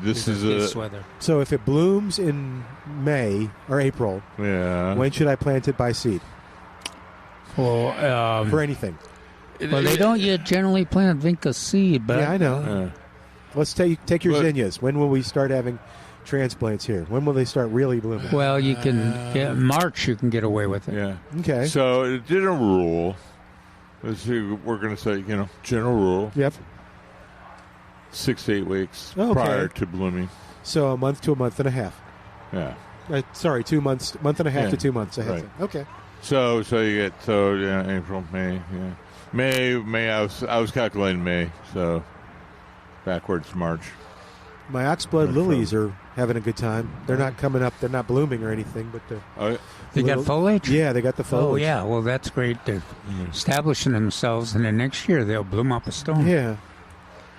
This is this weather. So if it blooms in May or April, when should I plant it by seed? Well, for anything. Well, they don't yet generally plant vinca seed, but yeah, I know. Let's take your zinnias. When will we start having transplants here? When will they start really blooming? Well, you can March. You can get away with it. Yeah. Okay. So general rule. We're going to say general rule. Yep. 6 to 8 weeks prior to blooming. So a month to a month and a half. Yeah. 2 months, month and a half to 2 months ahead. Right. Okay. So you get April, May. Yeah. May. I was calculating May. So backwards March. My oxblood lilies are having a good time. They're not coming up. They're not blooming or anything, but they got foliage? Yeah, they got the foliage. Oh, yeah. Well, that's great. They're establishing themselves, and then next year they'll bloom up a storm. Yeah.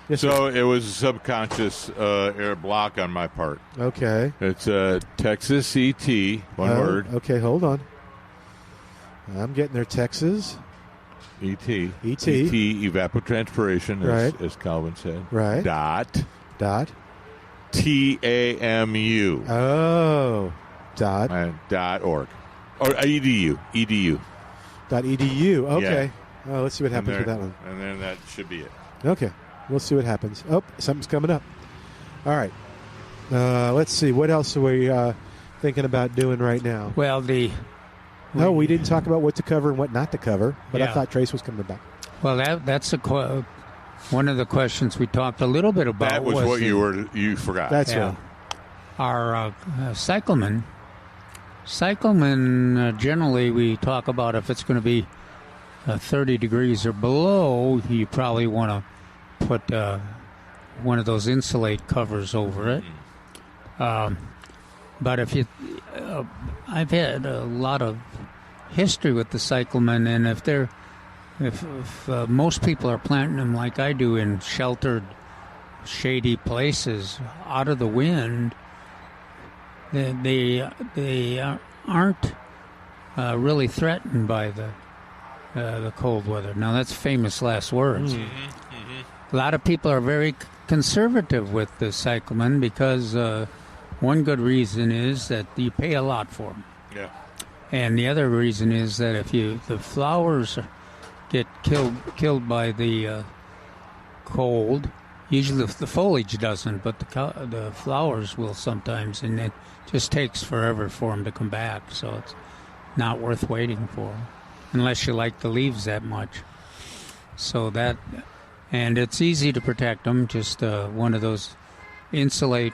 Yes, so it was a subconscious air block on my part. Okay. It's Texas ET, one word. Okay, hold on. I'm getting there, Texas. ET. Evapotranspiration, right. as Calvin said. Right. Dot. TAMU. Oh. Dot. .org. Or edu. .edu. Okay. Yeah. Oh, let's see what happens with that one. And then that should be it. Okay. We'll see what happens. Oh, something's coming up. All right. Let's see. What else are we thinking about doing right now? Well, No, we didn't talk about what to cover and what not to cover, but I thought Trace was coming back. Well, that's one of the questions we talked a little bit about. That was what you forgot. That's right. Our cyclemen, generally we talk about if it's going to be 30 degrees or below, you probably want to put one of those insulate covers over it. But if I've had a lot of history with the cyclamen, and if most people are planting them like I do in sheltered, shady places out of the wind, they aren't really threatened by the cold weather. Now that's famous last words. A lot of people are very conservative with the cyclamen because one good reason is that you pay a lot for them. Yeah. And the other reason is that if the flowers get killed by the cold, usually the foliage doesn't, but the flowers will sometimes, and it just takes forever for them to come back. So it's not worth waiting for, unless you like the leaves that much. So that, and it's easy to protect them. Just one of those insulate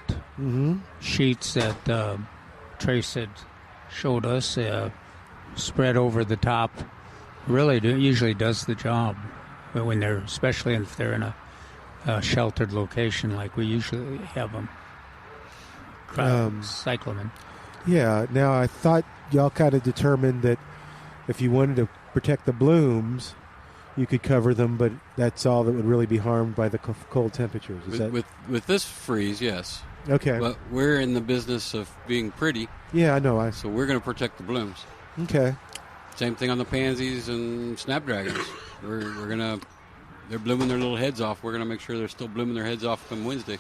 sheets that Trace had showed us, spread over the top, really usually does the job when especially if they're in a sheltered location like we usually have them. Cyclamen. Yeah. Now I thought y'all kind of determined that if you wanted to protect the blooms, you could cover them, but that's all that would really be harmed by the cold temperatures. With this freeze, yes. Okay. But we're in the business of being pretty. Yeah, I know. So we're going to protect the blooms. Okay. Same thing on the pansies and snapdragons. They're blooming their little heads off. We're going to make sure they're still blooming their heads off come Wednesday.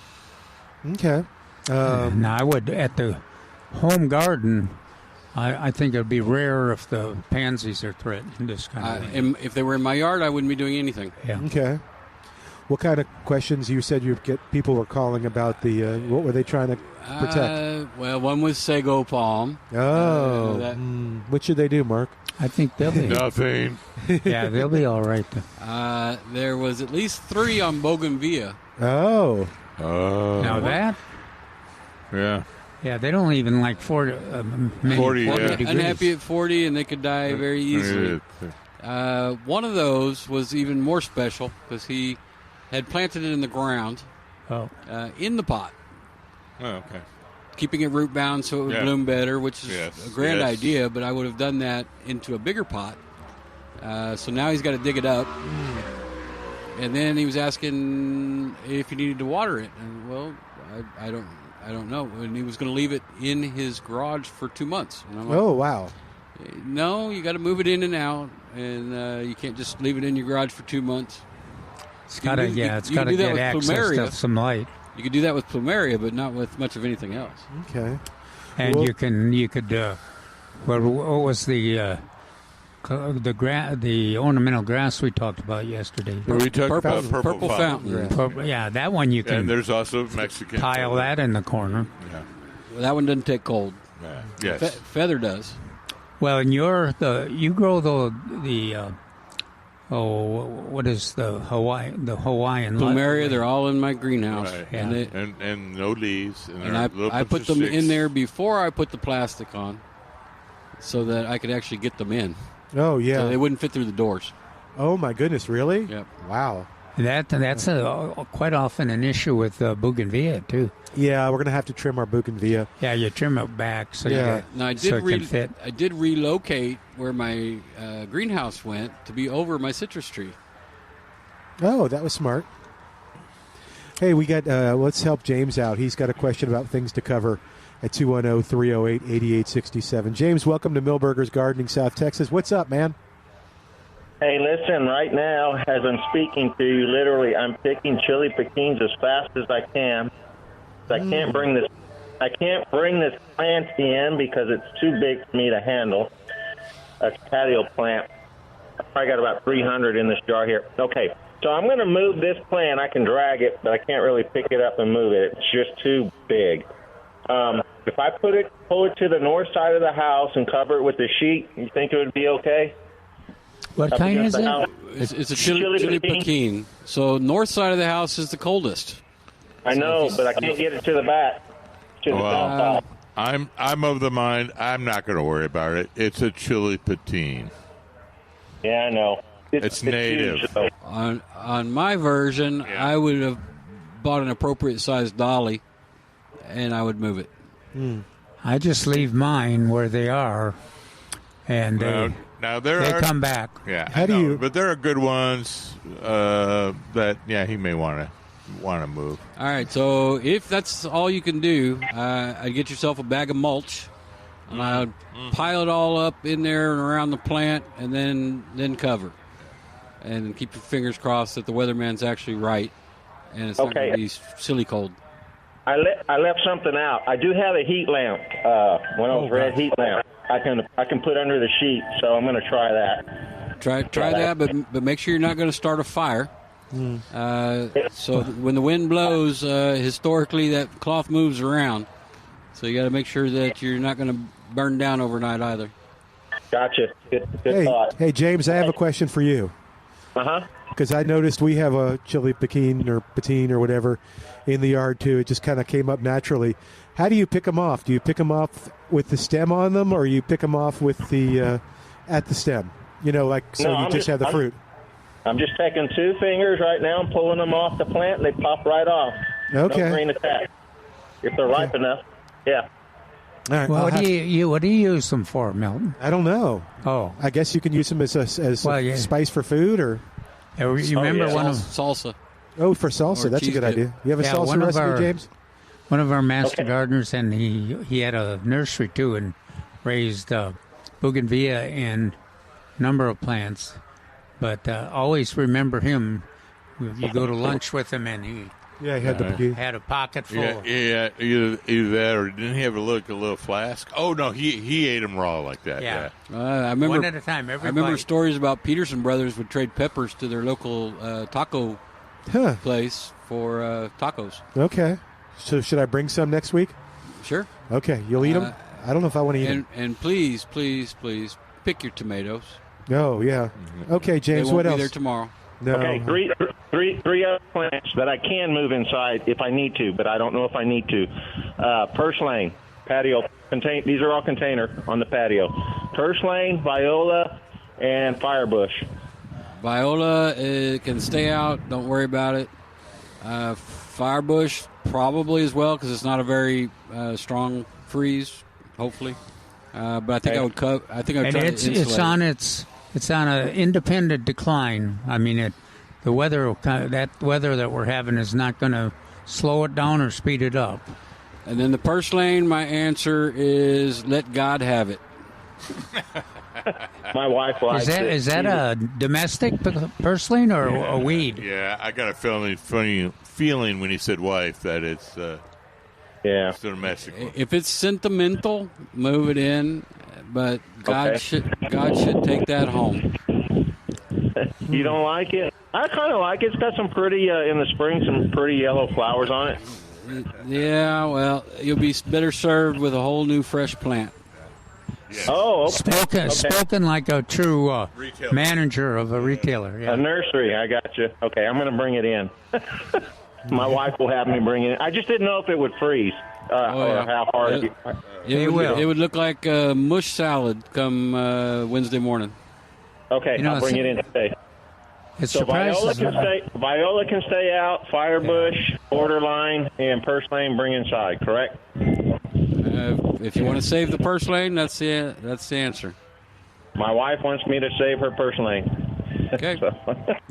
Okay. Now I would, at the home garden, I think it would be rare if the pansies are threatened. This kind of thing. If they were in my yard, I wouldn't be doing anything. Yeah. Okay. What kind of questions? You said people were calling about the. What were they trying to protect? Well, one was sago palm. Oh. What should they do, Mark? I think they'll be nothing. Yeah, they'll be all right. There was at least 3 on bougainvillea. Oh. Now that. Yeah. Yeah, they don't even like 40 degrees. Unhappy at 40, and they could die very easily. One of those was even more special because he had planted it in the ground, in the pot. Oh, okay. Keeping it root bound so it would bloom better, which is a grand idea, but I would have done that into a bigger pot. So now he's got to dig it up. And then he was asking if he needed to water it. And, well, I don't know. And he was going to leave it in his garage for 2 months. And I'm like, oh, wow. No, you got to move it in and out, and you can't just leave it in your garage for 2 months. It's got to get access to some light. You could do that with plumeria, but not with much of anything else. Okay. And you could. What was the ornamental grass we talked about yesterday? We talked about purple fountain. Yeah, that one you can. And there's also Mexican. Tile that in the corner. Yeah. Well, that one doesn't take cold. Yes. Feather does. Well, and you grow the what is the Hawaiian plumeria? They're all in my greenhouse. Right. Yeah. And no leaves. And I put them in there before I put the plastic on, so that I could actually get them in. Oh yeah. So they wouldn't fit through the doors. Oh my goodness! Really? Yep. Wow. That's quite often an issue with bougainvillea too. Yeah, we're going to have to trim our bougainvillea. Yeah, you trim it back so Now, it can fit. I did relocate where my greenhouse went to be over my citrus tree. Oh, that was smart. Hey, we got. Let's help James out. He's got a question about things to cover at 210-308-8867. James, welcome to Milberger's Gardening, South Texas. What's up, man? Hey, listen, right now, as I'm speaking to you, literally, I'm picking chili pekins as fast as I can. I can't bring this plant in because it's too big for me to handle. A patio plant. I probably got about 300 in this jar here. Okay, so I'm going to move this plant. I can drag it, but I can't really pick it up and move it. It's just too big. If I pull it to the north side of the house and cover it with a sheet, you think it would be okay? What kind is it? It's a chili pekin. So north side of the house is the coldest. I know, but I can't get it to the back. To the south side. I'm of the mind I'm not going to worry about it. It's a chili pekin. Yeah, I know. It's native. Huge, so. On my version, I would have bought an appropriate sized dolly, and I would move it. I just leave mine where they are, and they come back. Yeah, How do you? But there are good ones that he may want to move. All right, so if that's all you can do, I'd get yourself a bag of mulch, and I'd pile it all up in there and around the plant, and then cover. And keep your fingers crossed that the weatherman's actually right, and it's not going to be silly cold. I left something out. I do have a heat lamp, one of those red heat lamps. I can put under the sheet, so I'm going to try that. Try that, but make sure you're not going to start a fire. So when the wind blows, historically that cloth moves around. So you got to make sure that you're not going to burn down overnight either. Gotcha. Good thought. Hey, James, I have a question for you. Uh-huh. Because I noticed we have a chili pekin or patine or whatever in the yard too. It just kind of came up naturally. How do you pick them off? Do you pick them off with the stem on them, or you pick them off with the at the stem? You just have the fruit. I'm just taking two fingers right now and pulling them off the plant, and they pop right off. Okay. No green attack. If they're ripe enough, yeah. All right. Well, what do you use them for, Milton? I don't know. Oh, I guess you can use them as spice for food, or you remember one of salsa. Oh, for salsa, that's a good idea. You have a salsa recipe, James? One of our master gardeners, and he had a nursery too, and raised bougainvillea and number of plants. But always remember him. You go to lunch with him, and he had a pocket full. Yeah, either that or didn't he have a little flask? Oh no, he ate them raw like that. Yeah. I remember one at a time. I remember stories about Peterson brothers would trade peppers to their local taco place for tacos. Okay. So should I bring some next week? Sure. Okay, you'll eat them? I don't know if I want to eat them. And please, please, please pick your tomatoes. Oh, yeah. Okay, James, what else? Be there tomorrow. No. Okay, three other plants that I can move inside if I need to, but I don't know if I need to. Purslane, patio, these are all container on the patio. Purslane, viola, and firebush. Viola can stay out. Don't worry about it. Firebush probably as well because it's not a very strong freeze. Hopefully, but I think I would cut. I think I would try to insulate. It's on an independent decline. I mean, the weather that we're having is not going to slow it down or speed it up. And then the purslane, my answer is let God have it. My wife likes it. Is that a domestic purslane or a weed? Yeah, I got a funny feeling when he said wife that it's it's a domestic one. If it's sentimental, move it in. But God should take that home. You don't like it? I kind of like it. It's got some pretty in the spring, some pretty yellow flowers on it. Yeah, well, you'll be better served with a whole new fresh plant. Yeah. Oh, okay. Spoken like a true manager of a retailer. Yeah. A nursery. I got you. Okay, I'm going to bring it in. My wife will have me bring it in. I just didn't know if it would freeze or how hard it would look like mush salad come Wednesday morning. Okay, I'll bring it in today. It So Viola surprises me. Viola can stay out, Firebush, borderline, and purslane bring inside, correct? If you want to save the purslane, that's the answer. My wife wants me to save her purslane. Okay.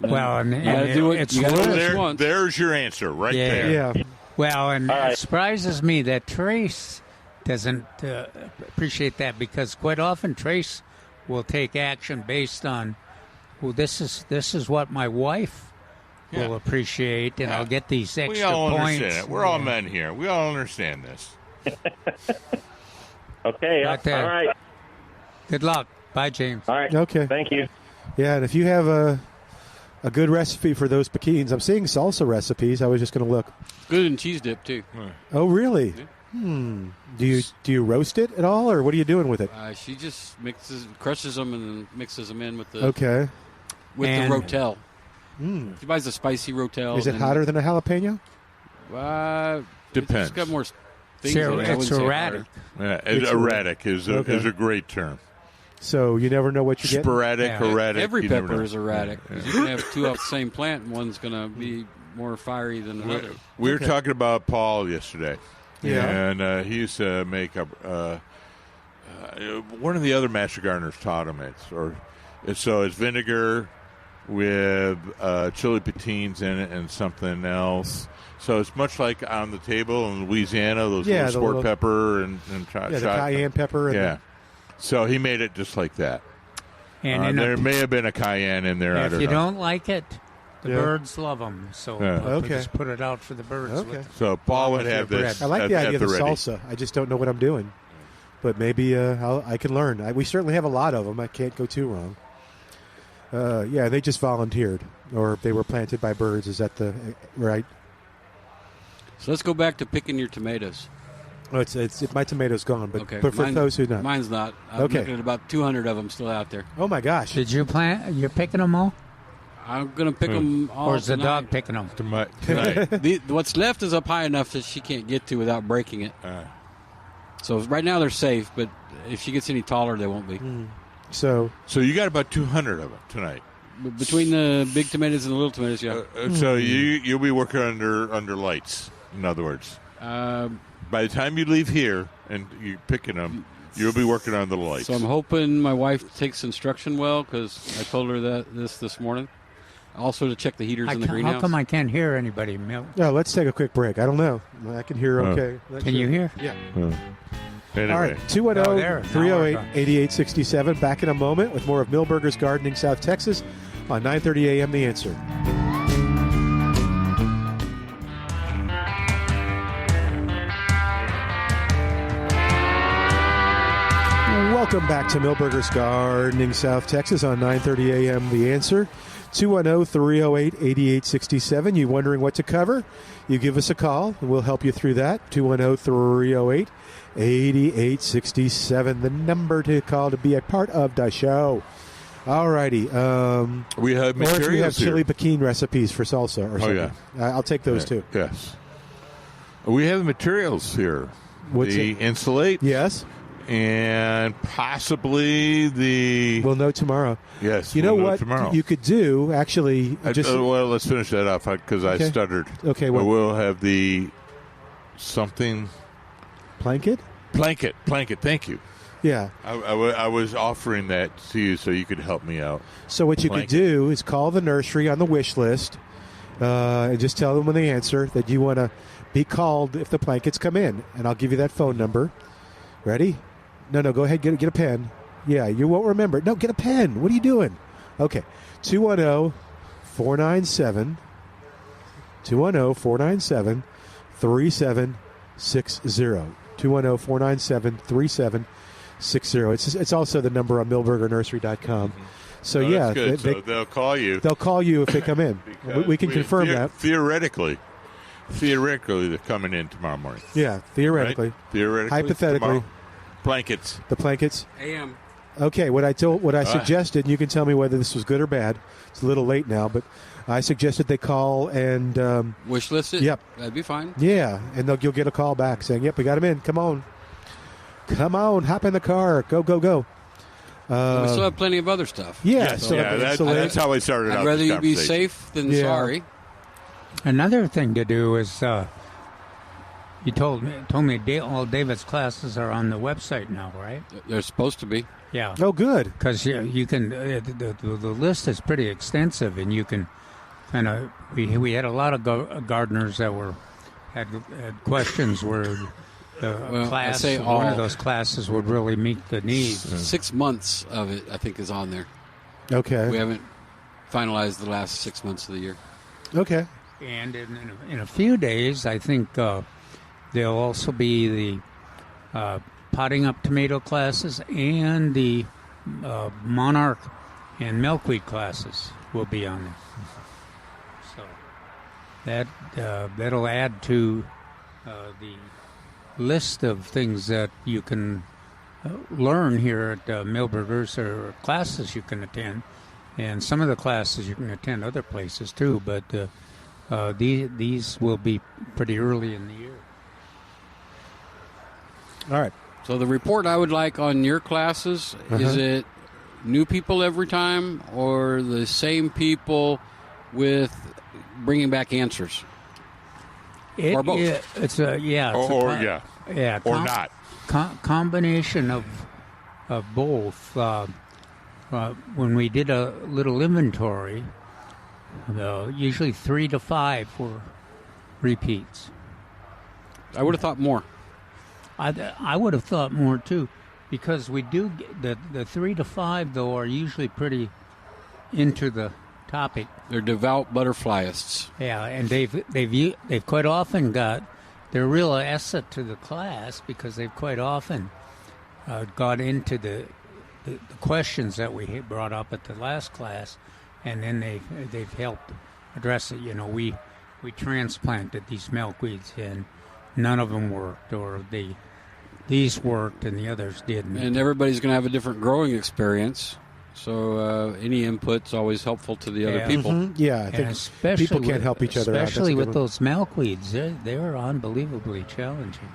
Well, and it's there's your answer right there. Yeah. Well, and right. it surprises me that Trace doesn't appreciate that, because quite often Trace will take action based on, well, this is what my wife will appreciate, and I'll get these extra we all points. Understand it. We're all men here. We all understand this. Okay, But, all right. Good luck. Bye, James. All right. Okay. Thank you. Yeah, and if you have a good recipe for those pekins, I'm seeing salsa recipes. I was just going to look. Good in cheese dip, too. Oh, really? Yeah. Do you roast it at all, or what are you doing with it? She just crushes them and then mixes them in with the Okay. the rotel. Mm. She buys a spicy rotel. Is it hotter than a jalapeno? Depends. It's got more things in it. I It's wouldn't say erratic. Yeah, It's erratic is a great term. So you never know what you get. Sporadic, erratic. Every you never pepper know. is erratic. You can have two off the same plant, and one's going to be more fiery than another. We were talking about Paul yesterday. Yeah. And he used to make one of the other master gardeners taught him it. So it's vinegar with chili patines in it and something else. So it's much like on the table in Louisiana, those little sport pepper and the cayenne pepper. And So he made it just like that. And there may have been a cayenne in there. I if don't you know. don't like it, the birds love them. So just put it out for the birds. Okay. So Paul would have this. I like the idea of the salsa. I just don't know what I'm doing. But maybe I can learn. We certainly have a lot of them. I can't go too wrong. They just volunteered, or they were planted by birds. Is that the right? So let's go back to picking your tomatoes. Oh, it's my tomato's gone, but Okay. but for those who not. Mine's not. I'm looking at about 200 of them still out there. Oh my gosh! Did you plant? You're picking them all, I'm going to pick them all. or is the tonight. dog picking them? Tonight. What's left is up high enough that she can't get to without breaking it. So right now they're safe, but if she gets any taller, they won't be. So you got about 200 of them tonight. Between the big tomatoes and the little tomatoes, yeah. So you'll be working under lights. In other words, by the time you leave here and you're picking them, you'll be working on the lights. So I'm hoping my wife takes instruction well, because I told her that this morning. Also to check the heaters in the greenhouse. How come I can't hear anybody, Milt? no, let's take a quick break. I don't know. I can hear okay. Can you hear? Yeah. Anyway. All right, 210-308-8867. Back in a moment with more of Milberger's Gardening South Texas on 9:30 a.m. The Answer. Welcome back to Milberger's Gardening South Texas on 9:30 a.m. The Answer. 210-308-8867. You wondering what to cover? You give us a call, and we'll help you through that. 210-308-8867, the number to call to be a part of the show. All righty. We have materials or if you have here. chili pekin recipes for salsa or something. I'll take those too. Yes. We have materials here. What's the it? insulate. Yes. And possibly the... We'll know tomorrow. Yes, you know we'll what tomorrow. you could do, actually... well, let's finish that off because I stuttered. Okay, well... We'll have the something... Blanket, thank you. Yeah. I was offering that to you so you could help me out. So what you could do is call the nursery on the wish list and just tell them when they answer that you want to be called if the blankets come in. And I'll give you that phone number. Ready? No, go ahead. Get a pen. Yeah, you won't remember. No, get a pen. What are you doing? Okay. 210-497. 210-497-3760. 210-497-3760. It's also the number on millburgernursery.com. So, that's good. So they'll call you. They'll call you if they come in. We can confirm that. Theoretically, they're coming in tomorrow morning. Yeah, theoretically. Right? Theoretically. Hypothetically. Tomorrow. Blankets. The blankets. AM. Okay, what I suggested, and you can tell me whether this was good or bad. It's a little late now, but I suggested they call and... wish list it? Yep. That'd be fine. Yeah, and you'll get a call back saying, yep, we got him in. Come on, hop in the car. Go. we still have plenty of other stuff. Yeah, that's how I started out. I'd rather this you be conversation. safe than sorry. Another thing to do is you told me all David's classes are on the website now, right? They're supposed to be. Yeah. Oh, good. Because you can the list is pretty extensive, and you can kind of we had a lot of gardeners that had questions where the class one of those classes would really meet the needs. 6 months of it, I think, is on there. Okay. We haven't finalized the last 6 months of the year. Okay. And in a few days, I think there'll also be the potting up tomato classes and the monarch and milkweed classes will be on there. So that'll add to the list of things that you can learn here at Milberger's, or classes you can attend, and some of the classes you can attend other places too. But these will be pretty early in the year. All right. So the report I would like on your classes, is it new people every time or the same people with bringing back answers? Or both? Or not. Combination of both. When we did a little inventory, usually 3 to 5 were repeats. I would have thought more. I would have thought more too, because we do get the 3 to 5 though are usually pretty into the topic. They're devout butterflyists. Yeah, and they've quite often got they're a real asset to the class, because they've quite often got into the questions that we brought up at the last class, and then they've helped address it. You know, we transplanted these milkweeds and none of them worked, or these worked and the others didn't. And everybody's going to have a different growing experience, so any input's always helpful to the other people. Mm-hmm. Yeah, I think people can't help each other out. Especially with those milkweeds, they're unbelievably challenging.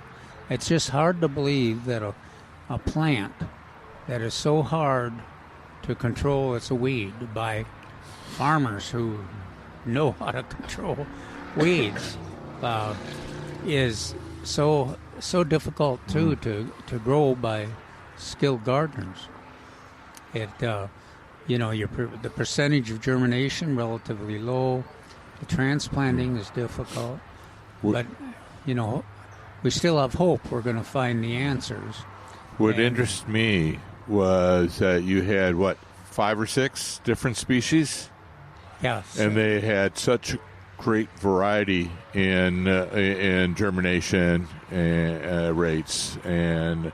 It's just hard to believe that a plant that is so hard to control as a weed by farmers who know how to control weeds is so difficult too to grow by skilled gardeners. It the percentage of germination relatively low. The transplanting is difficult, but we still have hope. We're going to find the answers. What interests me was that you had 5 or 6 different species. Yes, and they had such great variety in germination rates and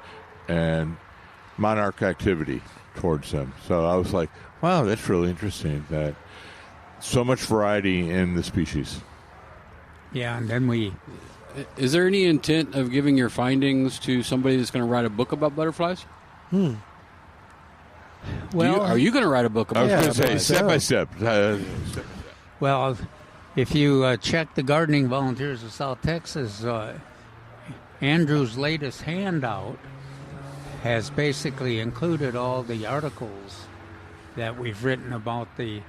monarch activity towards them. So I was like, wow, that's really interesting, that so much variety in the species. Yeah, and then Is there any intent of giving your findings to somebody that's going to write a book about butterflies? Well, are you going to write a book about I was going to say, step by step. Well, if you check the Gardening Volunteers of South Texas, Andrew's latest handout has basically included all the articles that we've written about the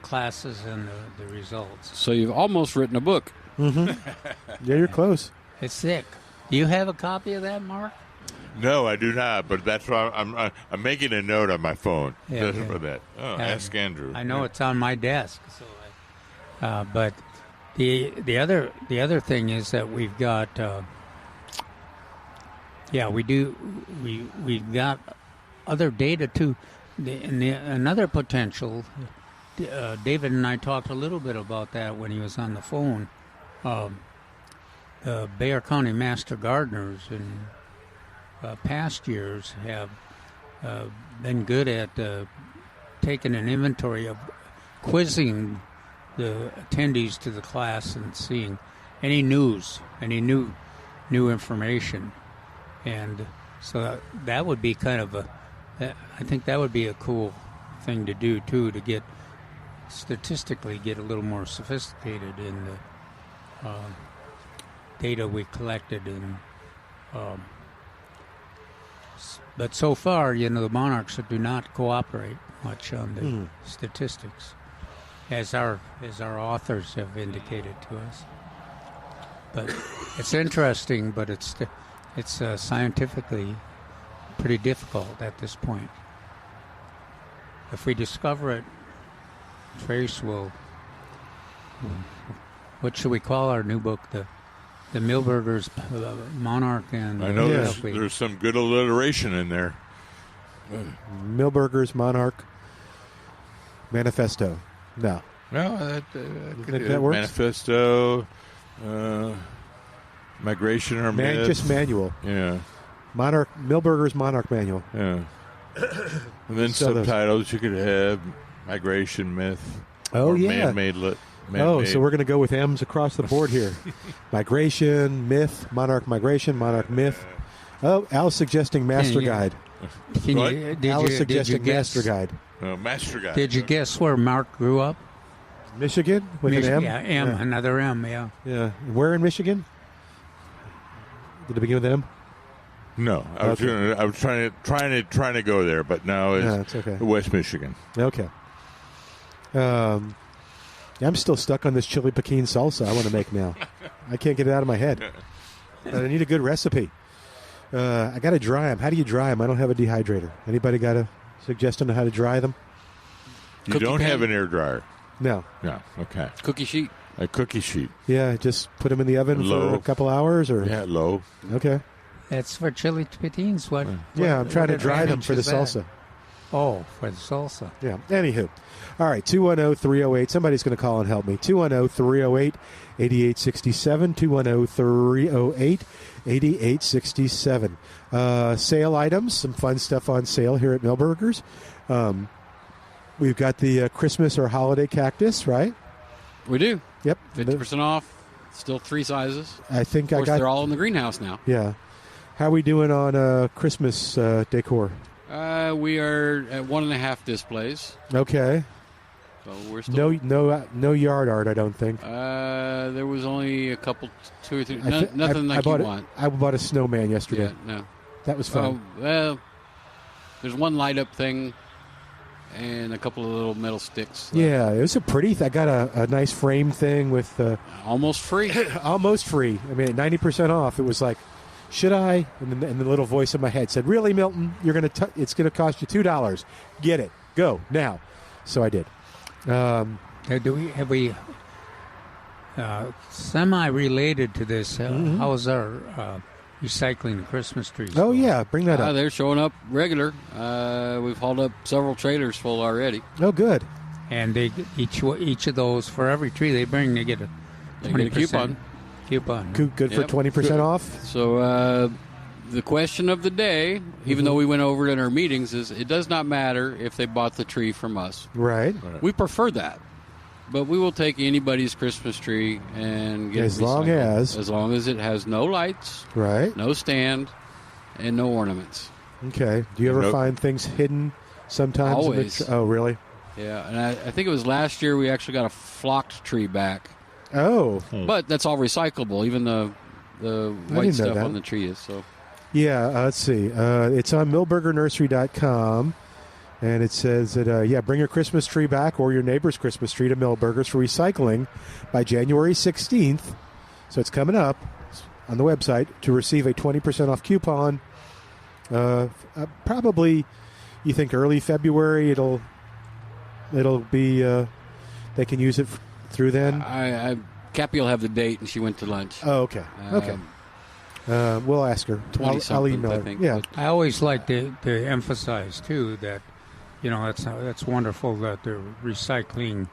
classes and the results. So you've almost written a book. Mm-hmm. Yeah, you're close. It's thick. Do you have a copy of that, Mark? No, I do not, but that's why I'm making a note on my phone for that. Ask Andrew. I know it's on my desk. So, but the other thing is that we've got we've got other data too. Another potential. David and I talked a little bit about that when he was on the phone. The Bexar County Master Gardeners in past years have been good at taking an inventory of quizzing the attendees to the class and seeing any news, any new information. And so that would be kind of I think that would be a cool thing to do too, to get statistically get a little more sophisticated in the data we collected, and But so far, the monarchs do not cooperate much on the statistics, as our authors have indicated to us. But it's interesting, but it's scientifically pretty difficult at this point. If we discover it, Trace will. What should we call our new book? The Milberger's Monarch and. I know there's some good alliteration in there. Milberger's Monarch Manifesto. No. No, that works? Manifesto, Migration or Myth. Just manual. Yeah. Milberger's Monarch Manual. Yeah. And then subtitles you could have Migration, Myth. Oh, yeah. Man-made. So we're going to go with M's across the board here. Migration, Myth, Monarch Migration, Monarch Myth. Oh, Al's suggesting Master Guide. Al suggesting Master Guide. Master Guide. Did you guess where Mark grew up? Michigan with an M? Yeah, M, yeah. Another M, yeah. Yeah. Where in Michigan? Did it begin with M? No, I was trying to go there, but now it's okay. West Michigan. Okay. I'm still stuck on this chili pekin salsa I want to make now. I can't get it out of my head. But I need a good recipe. I got to dry them. How do you dry them? I don't have a dehydrator. Anybody got a suggestion on how to dry them? You don't have an air dryer? No. No. Okay. Cookie sheet. A cookie sheet. Yeah, just put them in the oven for a couple hours? Or yeah, low. Okay. That's for chili petins. I'm trying to dry them for the salsa. Oh, for the salsa. Yeah. Anywho. All right, 210-308. Somebody's going to call and help me. 210-308-8867. 210-308-8867. Sale items, some fun stuff on sale here at Milberger's. We've got the Christmas or holiday cactus, right? We do. Yep. 50% off. Still 3 sizes. I think of course, they're all in the greenhouse now. Yeah. How are we doing on Christmas decor? We are at 1.5 displays. Okay. So we're still no yard art, I don't think. There was only a couple, 2 or 3. Nothing like you want. I bought a snowman yesterday. Yeah, no. That was fun. Well, there's one light up thing and a couple of little metal sticks. Yeah, it was a pretty. I got a nice frame thing with almost free. Almost free. I mean, 90% off. It was like, should I? And the little voice in my head said, "Really, Milton? It's going to cost you $2. Get it. Go now." So I did. Have we semi-related to this? How's our recycling the Christmas trees? Oh, yeah. Bring that up. They're showing up regular. We've hauled up several trailers full already. Oh, good. And they each of those, for every tree they bring, they get a 20% coupon. Good for 20% off. So the question of the day, even though we went over it in our meetings, is it does not matter if they bought the tree from us. Right. We prefer that. But we will take anybody's Christmas tree and get as it long as it has no lights, right, no stand, and no ornaments. Okay. Do you ever find things hidden sometimes? Always. Oh, really? Yeah, and I think it was last year we actually got a flocked tree back. Oh. But that's all recyclable, even the white stuff on the tree is. So. Yeah, let's see. It's on milbergernursery.com. And it says that, bring your Christmas tree back or your neighbor's Christmas tree to Milberger's for recycling by January 16th. So it's coming up on the website to receive a 20% off coupon. Probably, you think early February it'll be, they can use it through then? Cappy will have the date, and she went to lunch. Oh, okay. Okay. We'll ask her. I'll email her. Yeah. I always like to emphasize, too, that that's wonderful that they're recycling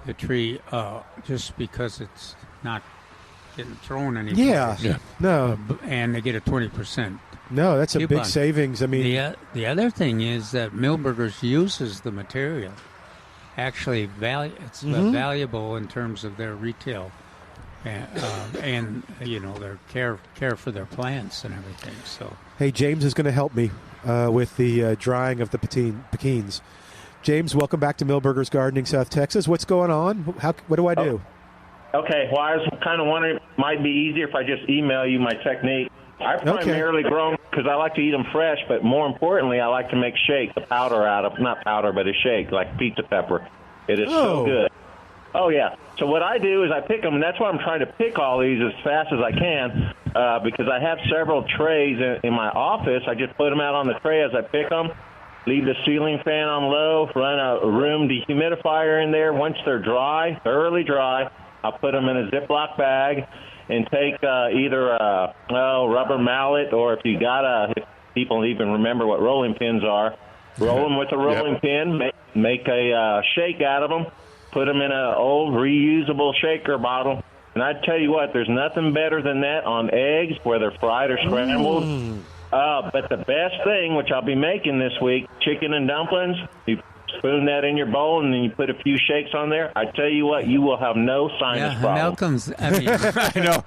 the tree just because it's not getting thrown anywhere. Yeah. No. And they get a 20%. No, that's a coupon. big savings. I mean, the other thing is that Milberger's uses the material. Actually, it's valuable in terms of their retail and their care for their plants and everything. So, hey, James is going to help me with the drying of the pekins. James, welcome back to Milberger's Gardening, South Texas. What's going on? What do I do? Okay, well, I was kind of wondering, it might be easier if I just email you my technique. I primarily grow them because I like to eat them fresh, but more importantly, I like to make shake, the powder out of, not powder, but a shake, like pizza pepper. It is so good. Oh, yeah. So what I do is I pick them, and that's why I'm trying to pick all these as fast as I can, because I have several trays in my office. I just put them out on the tray as I pick them, leave the ceiling fan on low, run a room dehumidifier in there. Once they're dry, thoroughly dry, I'll put them in a Ziploc bag and take either a rubber mallet, or if if people even remember what rolling pins are, roll them with a rolling pin, make a shake out of them, put them in an old reusable shaker bottle. And I tell you what, there's nothing better than that on eggs, whether fried or scrambled. But the best thing, which I'll be making this week, chicken and dumplings. You spoon that in your bowl, and then you put a few shakes on there. I tell you what, you will have no sinus problem. Malcolm's, I mean, I know.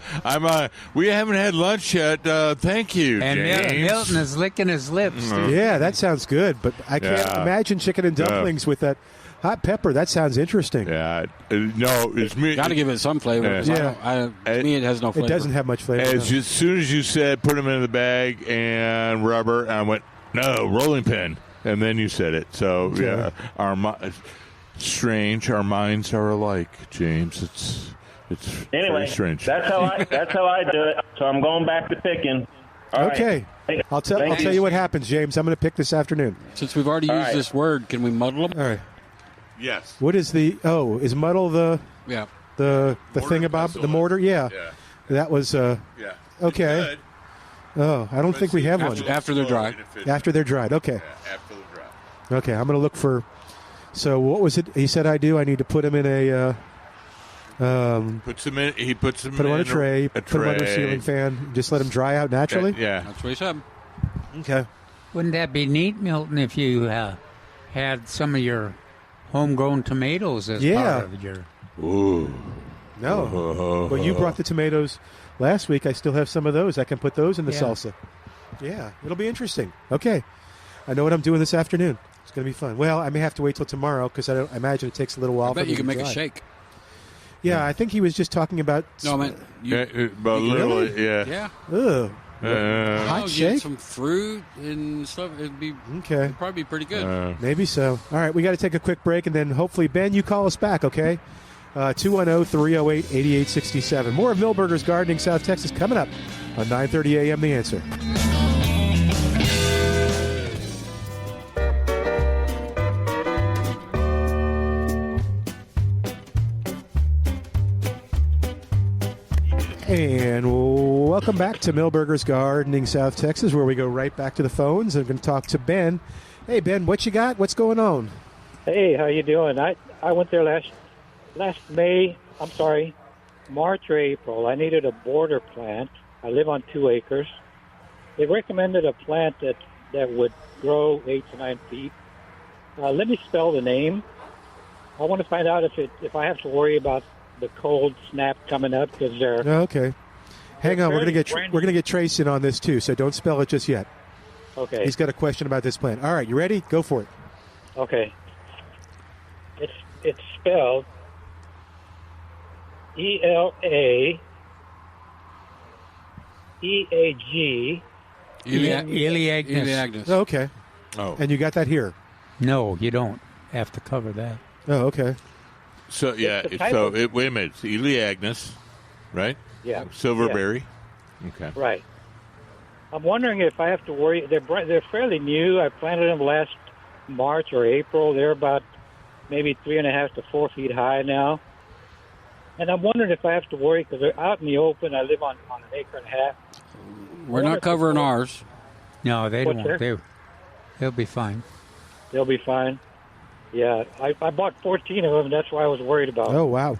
We haven't had lunch yet. Thank you, and James. Milton is licking his lips. Yeah, that sounds good. But I can't imagine chicken and dumplings with that hot pepper. That sounds interesting. Yeah. No, it's me. Got to give it some flavor. To me, it has no flavor. It doesn't have much flavor. As soon as you said put them in the bag and rubber, I went, no, rolling pin. And then you said it. So, strange. Our minds are alike, James. It's very strange. That's how I do it. So I'm going back to picking. All okay. Right. I'll tell you what happens, James. I'm going to pick this afternoon. Since we've already used this word, can we muddle them? All right. Yes. What is is muddle the thing about the mortar? Yeah. That was okay. Oh, I don't think we have one. After they're dry. After they're dried. Okay. Yeah, after they're dry. Okay, I'm going to look for. So what was it? He said I do. I need to put them in a. Puts them in. He puts them put them in on a tray. Put them under a ceiling fan. Just let them dry out naturally. Yeah, that's what he said. Okay. Wouldn't that be neat, Milton, if you had some of your homegrown tomatoes as part of your? Ooh. No. Well, you brought the tomatoes last week. I still have some of those. I can put those in the salsa. Yeah, it'll be interesting. Okay. I know what I'm doing this afternoon. It's going to be fun. Well, I may have to wait till tomorrow because I imagine it takes a little while. I bet you can make a shake. Yeah, I think he was just talking about. No, man. Literally, yeah. Ugh. Hot shake? Get some fruit and stuff. It'd probably be pretty good. Maybe so. All right, we got to take a quick break, and then hopefully, Ben, you call us back, okay? 210-308-8867. More of Milberger's Gardening South Texas coming up on 9:30 a.m. The Answer. And welcome back to Milberger's Gardening South Texas, where we go right back to the phones. I'm going to talk to Ben. Hey, Ben, what you got? What's going on? Hey, how you doing? I went there last March or April. I needed a border plant. I live on 2 acres. They recommended a plant that would grow 8 to 9 feet. Let me spell the name. I want to find out if I have to worry about the cold snap coming up because they're okay. Hang on, we're gonna get Trace in on this too, so don't spell it just yet. Okay. He's got a question about this plant. All right, you ready? Go for it. Okay. It's spelled ELAEAG. Elaeagnus. Oh, okay. Oh. And you got that here? No, you don't have to cover that. Oh, okay. So wait a minute. It's Elaeagnus, right? Yeah. Silverberry. Yeah. Okay. Right. I'm wondering if I have to worry. They're fairly new. I planted them last March or April. They're about maybe 3.5 to 4 feet high now. And I'm wondering if I have to worry because they're out in the open. I live on an acre and a half. We're not covering ours. No, they don't. They'll be fine. They'll be fine. Yeah, I bought 14 of them. That's why I was worried about. Oh, wow.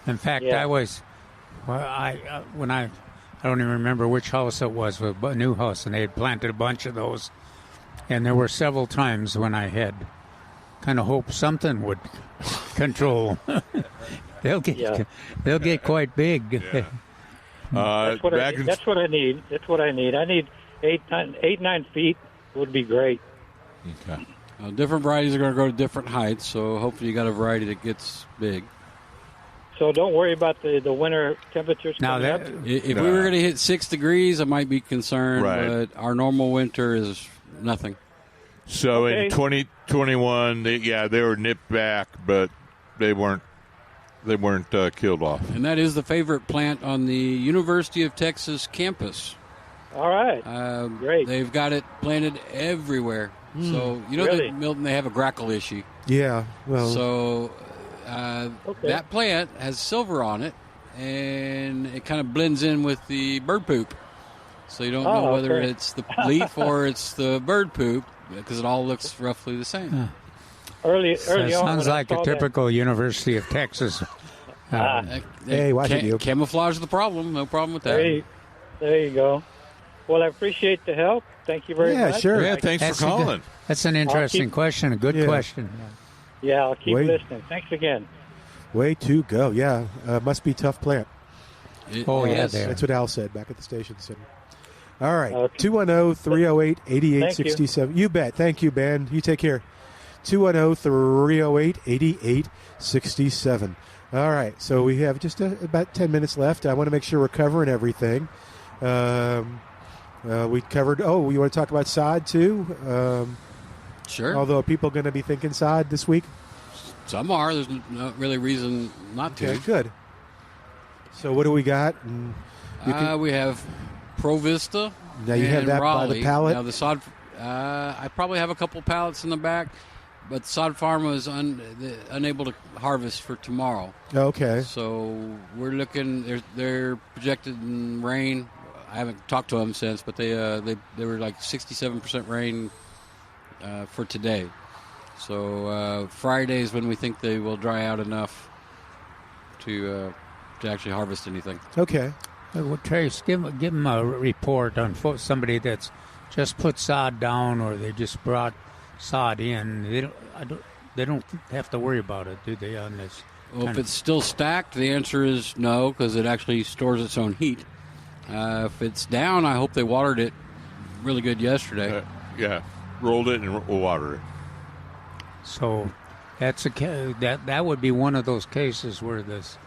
In fact, I don't even remember which house it was, a new house, and they had planted a bunch of those. And there were several times when I had kind of hoped something would control. They'll get quite big. Yeah. That's what I need. I need 8-9 feet would be great. Okay. Different varieties are going to grow to different heights, so hopefully you got a variety that gets big. So don't worry about the winter temperatures Now coming up. If we were going to hit 6 degrees, I might be concerned, Right. but our normal winter is nothing. So Okay. in 2021, they were nipped back, but they weren't killed off. And that is the favorite plant on the University of Texas campus. All right. Great. They've got it planted everywhere. So, Really? that Milton, they have a grackle issue. Yeah. Well, So Okay. that plant has silver on it, and it kind of blends in with the bird poop. So you don't know whether okay. it's the leaf or it's the bird poop, because it all looks roughly the same. Early That on. sounds when I like a saw typical University of Texas. Hey, watch it, you. Camouflage the problem. No problem with that. There you go. Well, I appreciate the help. Thank you very Yeah, much. sure. Yeah, thanks That's for calling. That's an interesting keep- question. A good Yeah. question. Yeah, I'll keep Wait. listening. Thanks again. way to go. Yeah. Must be tough plant. Oh, yeah, yes. there. That's what Al said back at the station. Said. All right. Okay. 210-308-8867. You bet. Thank you, Ben. You take care. 210-308-8867. All right. So we have just about 10 minutes left. I want to make sure we're covering everything. We covered. Oh, you want to talk about sod too? Sure. Although are people going to be thinking sod this week? Some are. There's no really reason not to. Okay, good. So what do we got? And you can- We have Pro Vista. Now you have and that by the Raleigh. pallet? Now the sod. I probably have a couple pallets in the back, but Sod Pharma is unable to harvest for tomorrow. Okay. So we're looking. They're projected in rain. I haven't talked to them since, but they were like 67% rain for today. So Friday is when we think they will dry out enough to actually harvest anything. Okay. Well, Trace, give them a report on somebody that's just put sod down or they just brought sod in. They don't have to worry about it, do they, on this? Well, if it's still stacked, the answer is no, because it actually stores its own heat. If it's down, I hope they watered it really good yesterday. Yeah, rolled it and we'll water it. So that's that would be one of those cases where this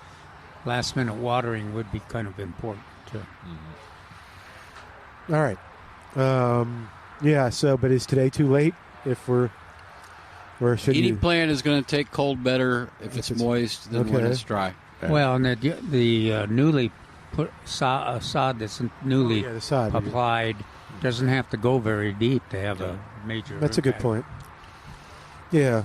last minute watering would be kind of important too. All right. Yeah. So, but is today too late? If we're, or should Any you? plant is going to take cold better if it's moist than when okay. it's dry. Well, and the newly put sod that's newly Yeah, the sod. applied doesn't have to go very deep to have a major. That's a good impact. point. Yeah.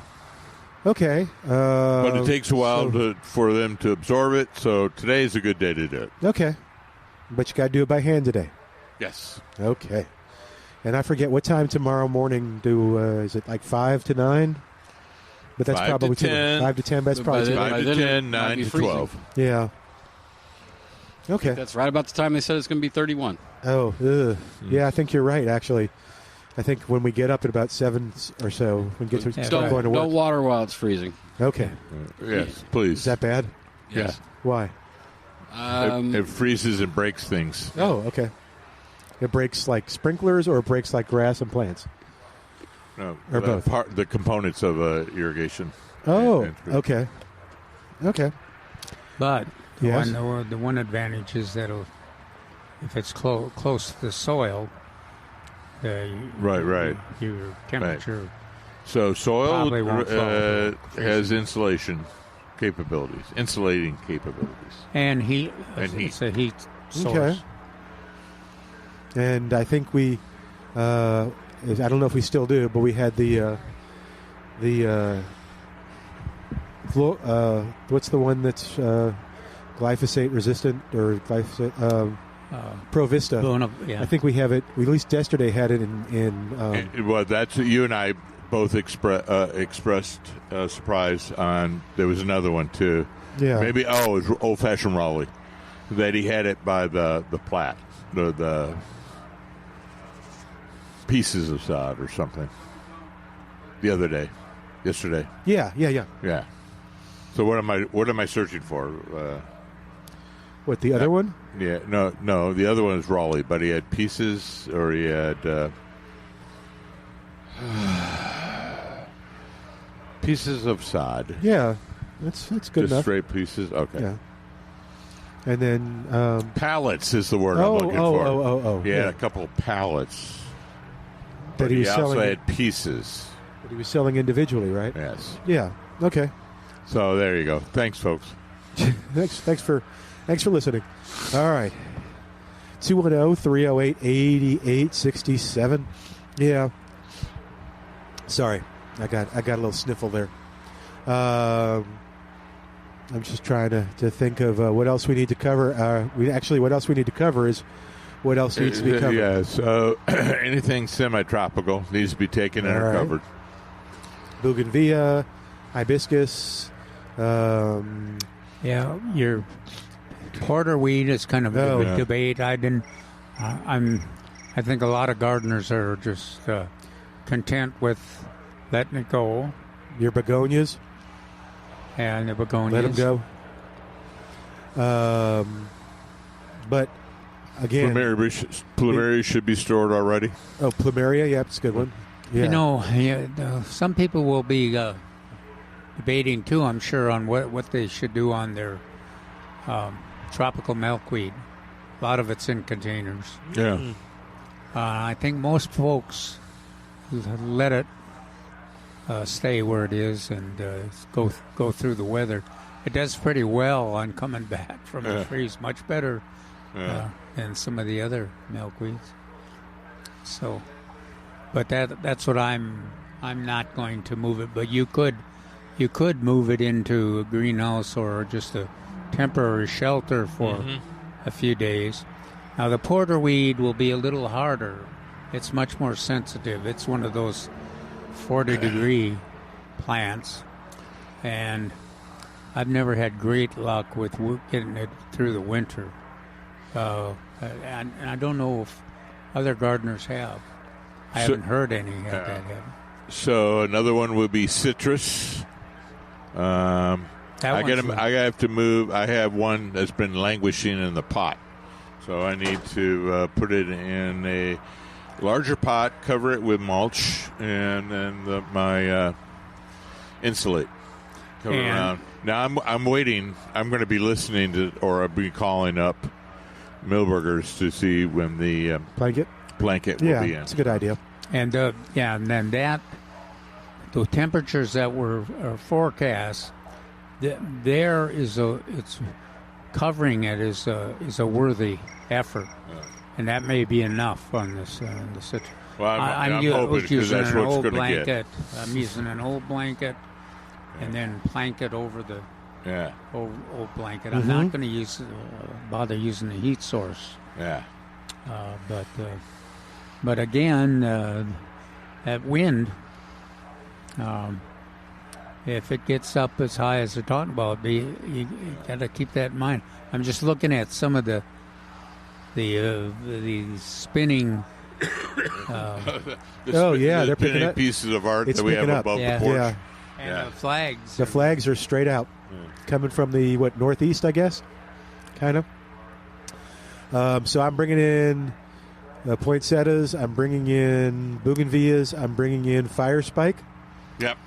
Okay. But it takes a while so- for them to absorb it, so today's a good day to do it. Okay. But you got to do it by hand today. Yes. Okay. And I forget what time tomorrow morning is it like 5 to 9? But that's 5 to probably too 10. late. 5 to 10, that's But probably by too then- late. 5 to then it 10, might 9 be to freezing. 12. Yeah. Okay. That's right about the time they said it's going to be 31. Oh, yeah, I think you're right, actually. I think when we get up at about 7 or so, we get to Yeah, start right. going to work. Don't water while it's freezing. Okay. Yes, please. Is that bad? Yes. Why? It freezes and breaks things. Oh, okay. It breaks like sprinklers or it breaks like grass and plants? No, Or both? The components of irrigation. Oh, And- okay. Okay. But Yes. the one advantage is that if it's close to the soil, Right. your temperature. So soil Probably won't fall. has insulation capabilities, insulating capabilities. And heat. And heat. It's a heat source. Okay. And I think we, I don't know if we still do, but we had what's the one that's glyphosate resistant or glyphosate? Pro Vista. Yeah. I think we have it. We at least yesterday had it in Well, that's you and I both expressed surprise on. There was another one too. yeah. Maybe it was Old Fashioned Raleigh that he had it by the plat, the pieces of sod or something. Yesterday. Yeah. Yeah. So what am I searching for? What, the other one? Yeah, no. The other one is Raleigh, but he had pieces, or he had pieces of sod. Yeah. That's good Just enough. straight pieces? Okay. Yeah. And then... pallets is the word I'm looking for. Yeah, a couple of pallets. That he was also selling. had pieces. That he was selling individually, right? Yes. Yeah. Okay. So there you go. Thanks, folks. Thanks for listening. All right. 210-308-8867. Yeah. Sorry. I got a little sniffle there. I'm just trying to think of what else we need to cover. What else we need to cover is what else needs to be covered. Yeah, so anything semi-tropical needs to be taken and covered. Bougainvillea, hibiscus. Your porterweed is kind of a debate. I think a lot of gardeners are just content with letting it go. Your begonias? And the begonias. Let them go. But again, plumeria should be stored already. Oh, plumeria, yeah, it's a good one. Yeah. Some people will be debating too, I'm sure, on what they should do on their tropical milkweed. A lot of it's in containers. Yeah. I think most folks let it stay where it is and go through the weather. It does pretty well on coming back from the freeze, much better than some of the other milkweeds. So, but that's what I'm not going to move it. But you could move it into a greenhouse or just a temporary shelter for a few days. Now the porterweed will be a little harder. It's much more sensitive. It's one of those 40-degree plants, and I've never had great luck with getting it through the winter. And I don't know if other gardeners have. I haven't heard any that have. So another one would be citrus. I have to move. I have one that's been languishing in the pot, so I need to put it in a larger pot, cover it with mulch, and then my insulate. Cover it around. Now I'm waiting. I'm going to be listening to, or I'll be calling up Milberger's to see when the blanket will be in. Yeah, it's a good idea. And and then the temperatures that were forecast, it's covering it is a worthy effort, and that may be enough on this the citrus. Well, I'm hoping because that's what's going to get. I'm using an old blanket, and then blanket over the old blanket. I'm not going to bother using the heat source. Yeah. But again, that wind, if it gets up as high as they're talking about, you got to keep that in mind. I'm just looking at some of the spinning. They're picking up pieces of art that we have above the porch. Yeah. And the flags. The flags are straight out, coming from the northeast, I guess, kind of. So I'm bringing in poinsettias. I'm bringing in bougainvilleas. I'm bringing in fire spike. Yep.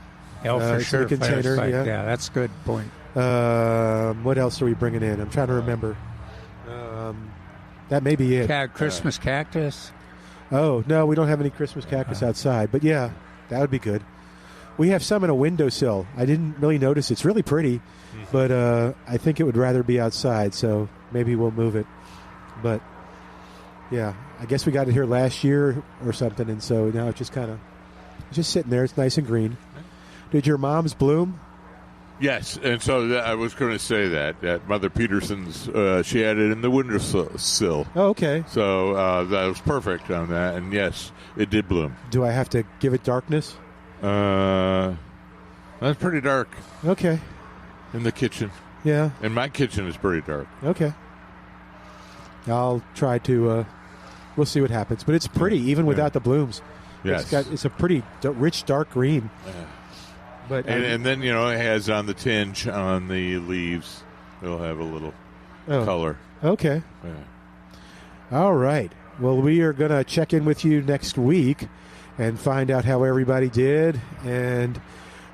For sure. The container. Fire spike. Yeah, that's a good point. What else are we bringing in? I'm trying to remember. That may be it. Christmas cactus. Oh no, we don't have any Christmas cactus outside. But yeah, that would be good. We have some in a windowsill. I didn't really notice. It's really pretty, but I think it would rather be outside. So maybe we'll move it. But yeah, I guess we got it here last year or something, and so now it's just sitting there. It's nice and green. Did your mom's bloom? Yes, and so I was going to say that Mother Peterson's, she had it in the windowsill. Oh, okay. So that was perfect on that, and yes, it did bloom. Do I have to give it darkness? That's pretty dark. Okay. In the kitchen. Yeah. And my kitchen is pretty dark. Okay. I'll try to. We'll see what happens, but it's pretty even without the blooms. Yes. It's a pretty rich dark green. Yeah. But and then it has on the tinge on the leaves. It'll have a little color. Okay. Yeah. All right. Well, we are going to check in with you next week and find out how everybody did. And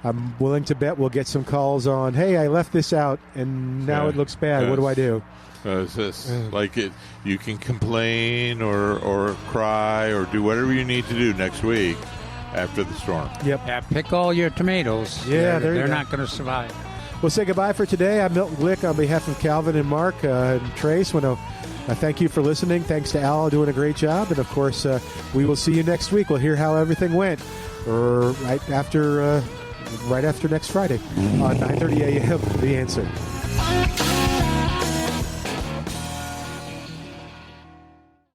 I'm willing to bet we'll get some calls on, hey, I left this out, and now it looks bad. What do I do? It's just like it. You can complain or cry or do whatever you need to do next week after the storm. Yep. Yeah, pick all your tomatoes. Yeah, they're not going to survive. We'll say goodbye for today. I'm Milton Glueck on behalf of Calvin and Mark and Trace. Want to thank you for listening. Thanks to Al doing a great job. And, of course, we will see you next week. We'll hear how everything went right after next Friday on 9:30 a.m. The Answer.